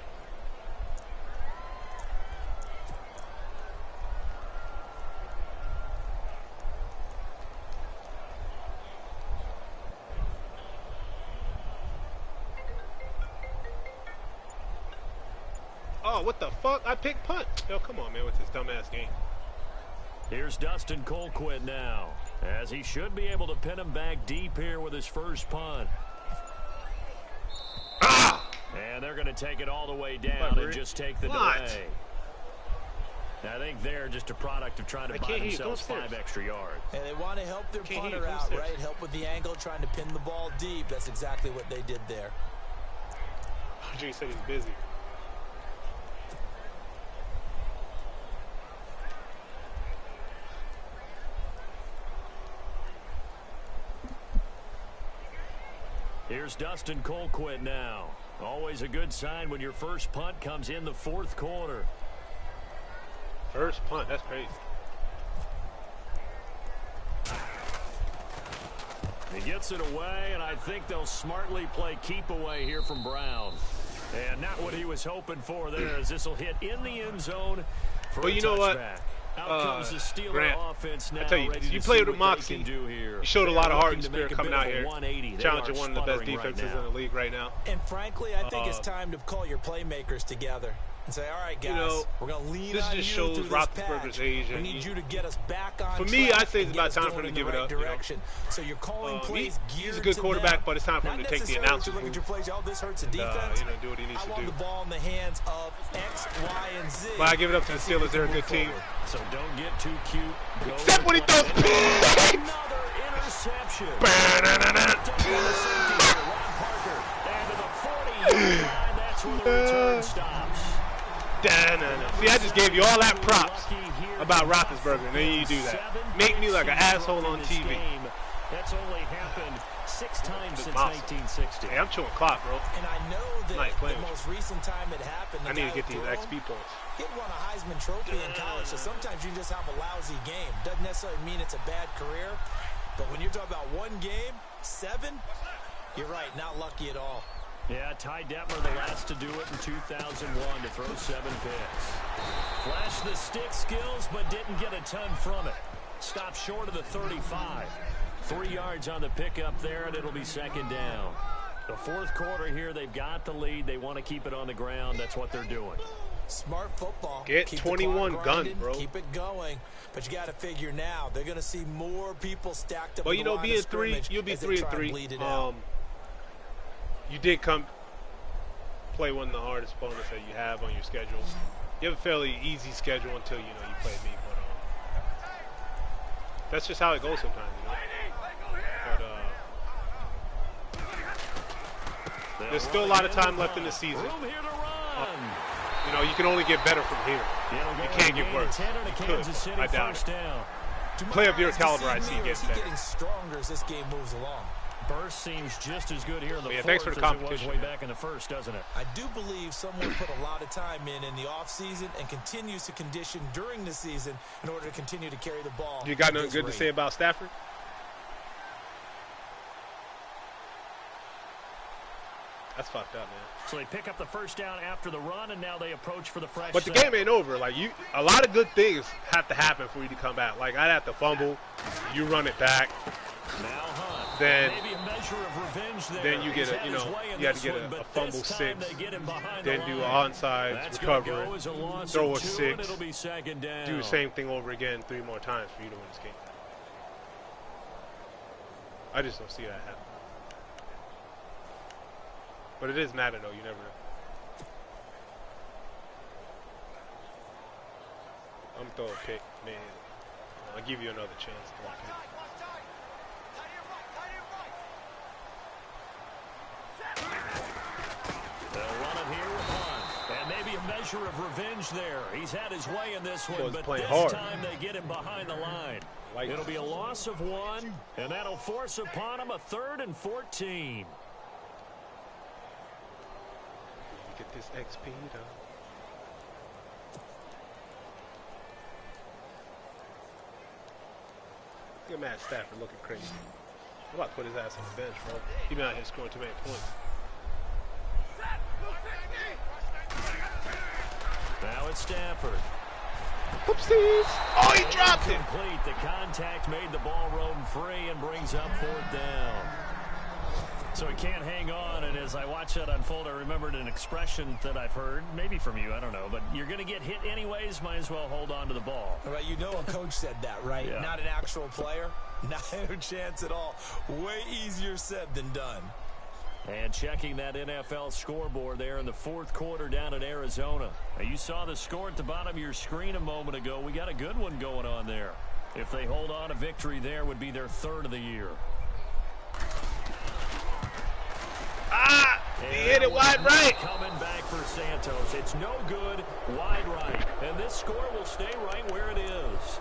Oh, what the fuck? I picked punt. Yo, come on, man, with this dumbass game. Here's Dustin Colquitt now, as he should be able to pin him back deep here with his first punt. And they're going to take it all the way down and just take the delay. I think they're just a product of trying to buy themselves 5 extra yards. And they want to help their punter out, right? Help with the angle, trying to pin the ball deep. That's exactly what they did there. RJ said he's busy. Here's Dustin Colquitt now. Always a good sign when your first punt comes in the fourth quarter. First punt, that's crazy. He gets it away, and I think they'll smartly play keep away here from Brown. And not what he was hoping for there, as this will hit in the end zone for a you know what? Out comes the Steeler Grant, offense now. I tell you, you played with Moxie. You showed a lot of heart and spirit coming out here, challenging one of the best defenses in the league right now. And frankly, I think it's time to call your playmakers together and say, all right, guys, we're going to lean on you through this Roethlisberger's age. We need you to get us back on For me, I say it's about time for him to give it up. So you're calling plays geared he's a good quarterback, but it's time for him to take the announcement. Look at your plays. Oh, this hurts the defense. Do what he needs to do. I want the ball in the hands of X, Y, and Z. But I give it up to the Steelers. They're a good team. So don't get too cute. Except when he throws picks. Another interception. That's where the return stops. See, I just gave you all that props about Roethlisberger, and then you do that. Make me like an asshole on TV. That's only happened 6 times since 1960. Hey, I'm chewing clock, bro. And I know that the most recent time it happened, I need to get these XP points. He won a Heisman Trophy in college, so sometimes you just have a lousy game. Doesn't necessarily mean it's a bad career, but when you're talking about one game, 7, you're right, not lucky at all. Yeah, Ty Detmer the last to do it in 2001 to throw 7 picks. Flashed the stick skills, but didn't get a ton from it. Stopped short of the 35. 3 yards on the pickup there, and it'll be second down. The fourth quarter here, they've got the lead. They want to keep it on the ground. That's what they're doing. Smart football. Get 21 guns, bro. Keep it going. But you got to figure now, they're going to see more people stacked up. Well, you know, being 3, you'll be 3-3. You did play one of the hardest opponents that you have on your schedule. You have a fairly easy schedule until, you play me. But that's just how it goes sometimes, But there's still a lot of time left in the season. You can only get better from here. You can't get worse. You could. I doubt it. Play up your caliber, I see gets better. Getting stronger as this game moves along. Burst seems just as good here in the fourth thanks for the competition, as it was way back in the first, doesn't it? I do believe someone put a lot of time in the offseason and continues to condition during the season in order to continue to carry the ball. You got nothing good to say about Stafford? That's fucked up, man. So they pick up the first down after the run, and now they approach for the fresh But the game ain't over. Like, a lot of good things have to happen for you to come back. Like, I'd have to fumble, you run it back. Now Hunt. Then, maybe a measure of revenge there. Then you get you have to get a fumble 6. Then do an onside, recover it, throw a 6, do the same thing over again 3 more times for you to win this game. I just don't see that happen. But it is Madden, though. You never know. I'm going to throw a pick, man. I'll give you another chance to throw a pick. They'll run it here with Hunt. And maybe a measure of revenge there. He's had his way in this one, but this time they get him behind the line. It'll be a loss of 1, and that'll force upon him a 3rd and 14. Get this XP though. Look at Matt Stafford looking crazy. I'm about to put his ass on the bench, bro. He's been out here scoring too many points. Now it's Stafford. Oopsies! Oh, he dropped it! Complete. The contact made the ball roam free and brings up 4th down. So he can't hang on, and as I watch that unfold, I remembered an expression that I've heard, maybe from you, I don't know, but you're going to get hit anyways, might as well hold on to the ball. Right, a coach said that, right? Yeah. Not an actual player. Not a chance at all. Way easier said than done. And checking that NFL scoreboard there in the fourth quarter down in Arizona. Now, you saw the score at the bottom of your screen a moment ago. We got a good one going on there. If they hold on, a victory there would be their 3rd of the year. He hit it wide right. Coming back for Santos. It's no good, wide right. And this score will stay right where it is.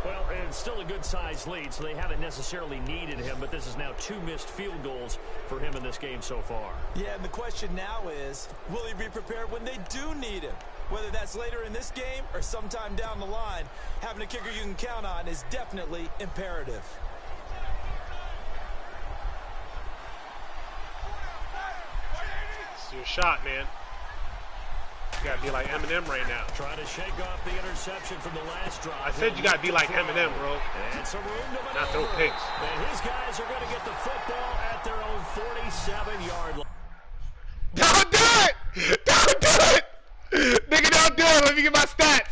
Well, it's still a good-sized lead, so they haven't necessarily needed him, but this is now 2 missed field goals for him in this game so far. Yeah, and the question now is, will he be prepared when they do need him? Whether that's later in this game or sometime down the line, having a kicker you can count on is definitely imperative. It's your shot, man. You gotta be like Eminem right now. Trying to shake off the interception from the last drive. I said you gotta be like Eminem, bro. And some room to not throw picks. And his guys are going to get the football at their own 47-yard line. Don't do it! Don't do it! Nigga, don't do it. Let me get my stats.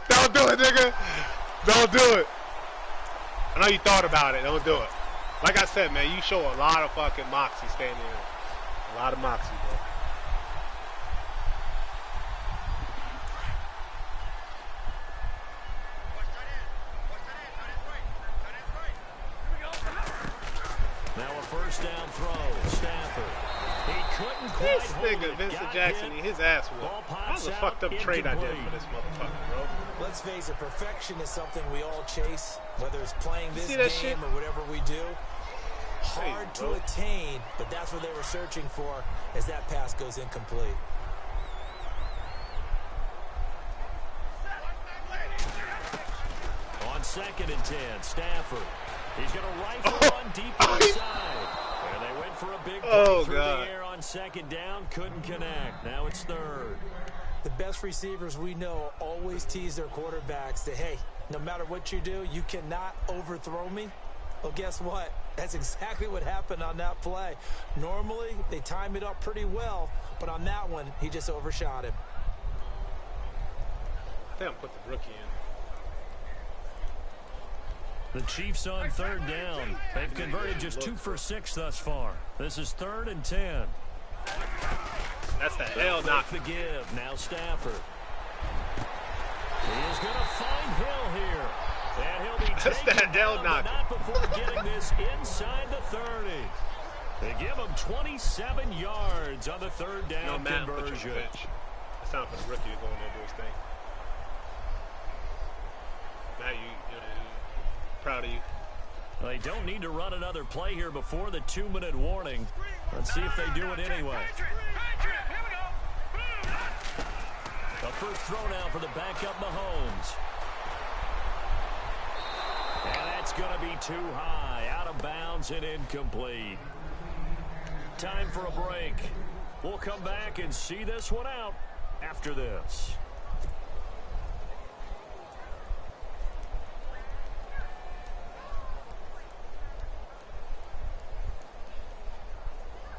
Don't do it, nigga. Don't do it. I know you thought about it. Don't do it. Like I said, man, you show a lot of fucking moxie standing here. A lot of moxie, bro. Now a first down throw. Stafford. He couldn't quite This hold nigga, it. Vincent Jackson, his ass whooped. That was a fucked up trade I did for this motherfucker, bro. Let's face it, perfection is something we all chase, whether it's playing this game shit? or whatever we do. Hard to attain, but that's what they were searching for as that pass goes incomplete. On 2nd and 10, Stafford. He's going to rifle one deep inside. And they went for a big play through the air on 2nd down. Couldn't connect. Now it's 3rd. The best receivers we know always tease their quarterbacks that, hey, no matter what you do, you cannot overthrow me. Well, guess what? That's exactly what happened on that play. Normally, they time it up pretty well, but on that one, he just overshot him. I think I'm put the rookie in. The Chiefs on 3rd down. They've converted just 2 for 6 thus far. This is 3rd and 10. That's the hell knock. The give. Now Stafford. He is going to find Hill here. And he'll be taken down, but not before getting this inside the 30. They give him 27 yards on the 3rd down conversion. It's time for the rookie to go in there and do his thing. Matt, proud of you. They don't need to run another play here before the 2-minute warning. Let's see if they do it anyway. The first throw now for the backup Mahomes. And that's going to be too high. Out of bounds and incomplete. Time for a break. We'll come back and see this one out after this.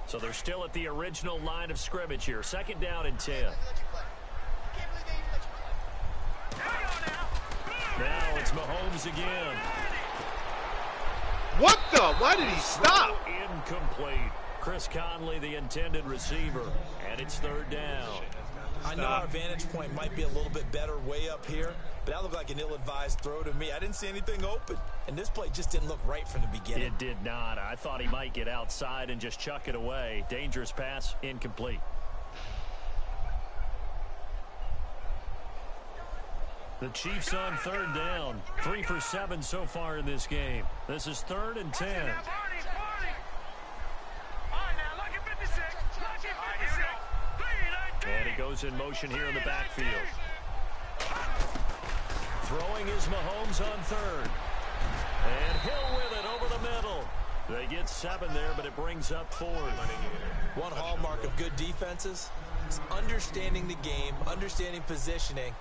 So they're still at the original line of scrimmage here. 2nd down and 10. Now it's Mahomes again. What the? Why did he stop? Incomplete. Chris Conley, the intended receiver. And it's 3rd down. I know our vantage point might be a little bit better way up here, but that looked like an ill-advised throw to me. I didn't see anything open, and this play just didn't look right from the beginning. It did not. I thought he might get outside and just chuck it away. Dangerous pass, incomplete. The Chiefs on 3rd down. 3 for 7 so far in this game. This is 3rd and 10. And he goes in motion here in the backfield. Throwing is Mahomes on 3rd. And Hill with it over the middle. They get 7 there, but it brings up 4th. One hallmark of good defenses is understanding the game, understanding positioning,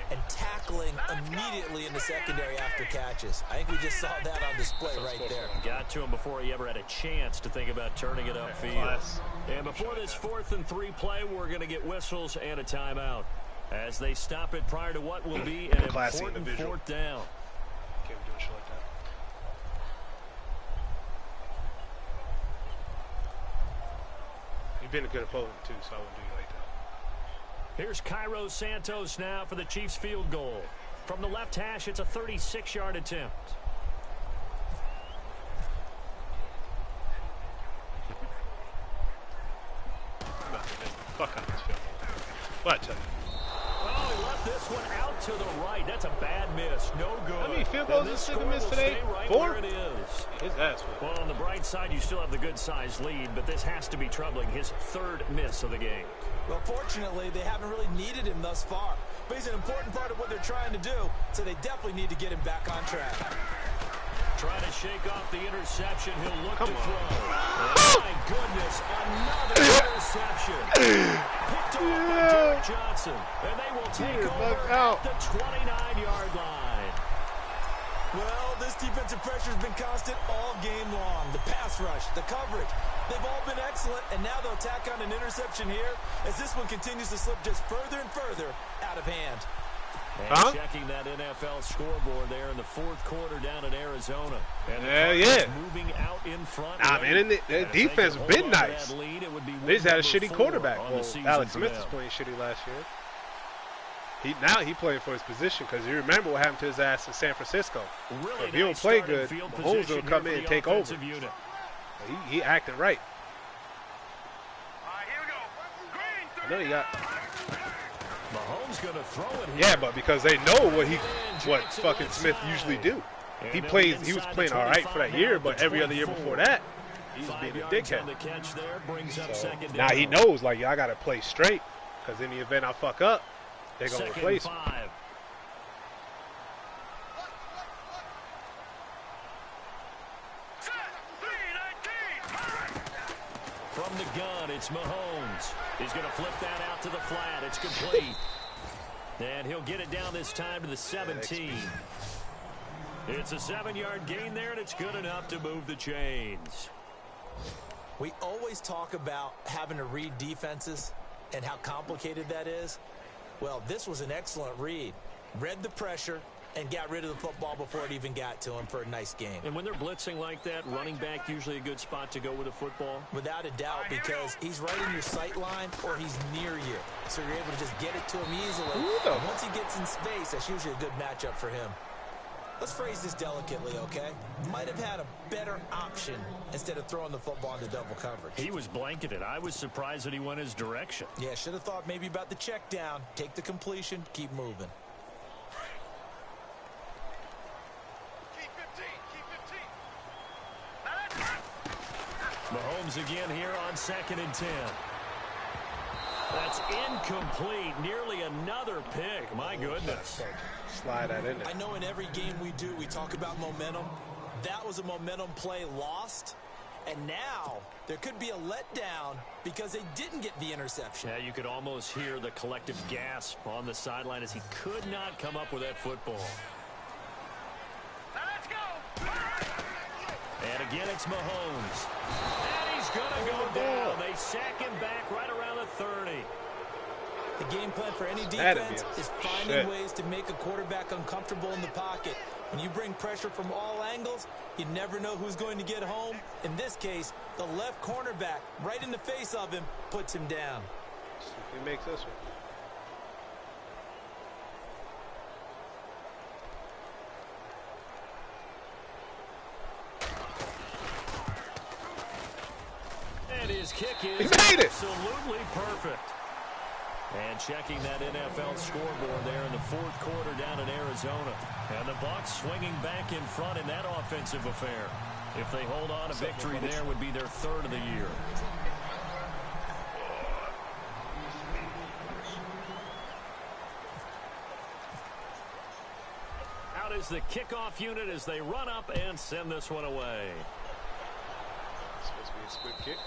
and tackling immediately in the secondary after catches. I think we just saw that on display right there. Got to him before he ever had a chance to think about turning it upfield. And before this 4th and 3 play, we're going to get whistles and a timeout as they stop it prior to what will be an important 4th down. Can't do shit like that. You've been a good opponent too, so I wouldn't do you like that. Here's Cairo Santos now for the Chiefs field goal. From the left hash, it's a 36-yard attempt. Fuck out this field goal. What? Oh, he left this one out to the right. That's a bad miss. No good. How many field goals this nigga missed today? Right 4? where it is. His ass went. Well, on the bright side, you still have the good-sized lead, but this has to be troubling. His 3rd miss of the game. Well, fortunately, they haven't really needed him thus far. But he's an important part of what they're trying to do, so they definitely need to get him back on track. Trying to shake off the interception. He'll look to throw. Oh, my goodness, another interception. Picked off by Derek Johnson. And they will take over at the 29-yard line. Well, this defensive pressure has been constant all game long. The pass rush, the coverage, they've all been excellent, and now they'll tack on an interception here as this one continues to slip just further and further out of hand. And checking that NFL scoreboard there in the 4th quarter down in Arizona. And moving out in front. Nah, man, the defense has been nice. They just had a shitty quarterback. Well, Alex Smith was playing shitty last year. Now he playing for his position because you remember what happened to his ass in San Francisco. Really if he don't play good, Mahomes will come in and take over. He acting right. I know he got. Mahomes gonna throw it here. Yeah, but because they know what fucking Smith usually do. He was playing all right for that year, but every other year before that, he's being a dickhead. So now he knows, like, I gotta play straight, because in the event I fuck up, they're gonna replace me. From the gun, it's Mahomes. He's going to flip that out to the flat. It's complete. And he'll get it down this time to the 17. It's a 7-yard gain there, and it's good enough to move the chains. We always talk about having to read defenses and how complicated that is. Well, this was an excellent read. Read the pressure and got rid of the football before it even got to him for a nice game. And when they're blitzing like that, running back usually a good spot to go with a football? Without a doubt, because he's right in your sight line or he's near you. So you're able to just get it to him easily. And once he gets in space, that's usually a good matchup for him. Let's phrase this delicately, okay? Might have had a better option instead of throwing the football into double coverage. He was blanketed. I was surprised that he went his direction. Yeah, should have thought maybe about the check down, take the completion, keep moving. Mahomes again here on 2nd and 10. That's incomplete. Nearly another pick. My goodness. Slide that in there. I know in every game we do, we talk about momentum. That was a momentum play lost. And now there could be a letdown because they didn't get the interception. Yeah, you could almost hear the collective gasp on the sideline as he could not come up with that football. Let's go. And again, it's Mahomes. And he's going to go down. They sack him back right around the 30. The game plan for any defense is finding ways to make a quarterback uncomfortable in the pocket. When you bring pressure from all angles, you never know who's going to get home. In this case, the left cornerback, right in the face of him, puts him down. He makes this one. And his kick is absolutely perfect. And checking that NFL scoreboard there in the 4th quarter down in Arizona. And the Bucs swinging back in front in that offensive affair. If they hold on, a victory there would be their 3rd of the year. Out is the kickoff unit as they run up and send this one away. It's supposed to be a squib kick.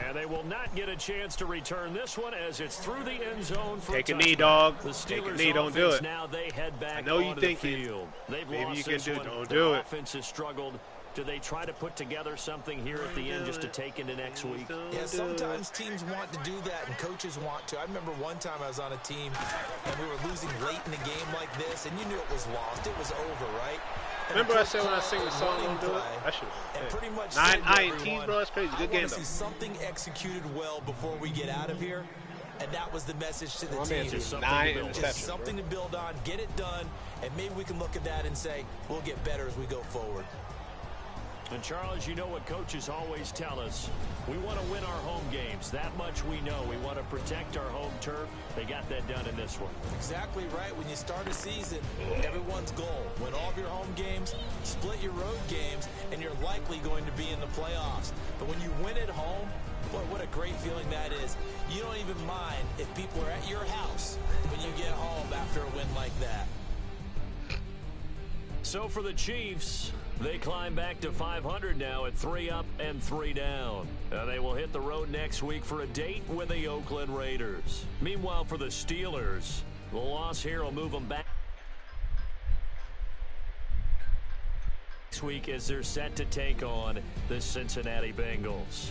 And they will not get a chance to return this one as it's through the end zone for Take a knee, dog. Take a knee, don't do it. Now they head back I know you think the field. maybe you can do it. Don't do it. Offense has struggled. Do they try to put together something here at the end just to take into next week? Yeah, sometimes teams want to do that and coaches want to. I remember one time I was on a team and we were losing late in the game like this and you knew it was lost. It was over, right? Remember I said when I sing the song, don't do it? I should have. Pretty much 9 INTs, bro. That's crazy. Good game, though. I want to see something executed well before we get out of here. And that was the message to the team. Just 9 interceptions. Just something to build on, get it done, and maybe we can look at that and say, we'll get better as we go forward. And, Charles, you know what coaches always tell us. We want to win our home games. That much we know. We want to protect our home turf. They got that done in this one. Exactly right. When you start a season, everyone's goal: win all of your home games, split your road games, and you're likely going to be in the playoffs. But when you win at home, boy, what a great feeling that is. You don't even mind if people are at your house when you get home after a win like that. So for the Chiefs, they climb back to 500 now at 3 up and 3 down. They will hit the road next week for a date with the Oakland Raiders. Meanwhile, for the Steelers, the loss here will move them back next week as they're set to take on the Cincinnati Bengals.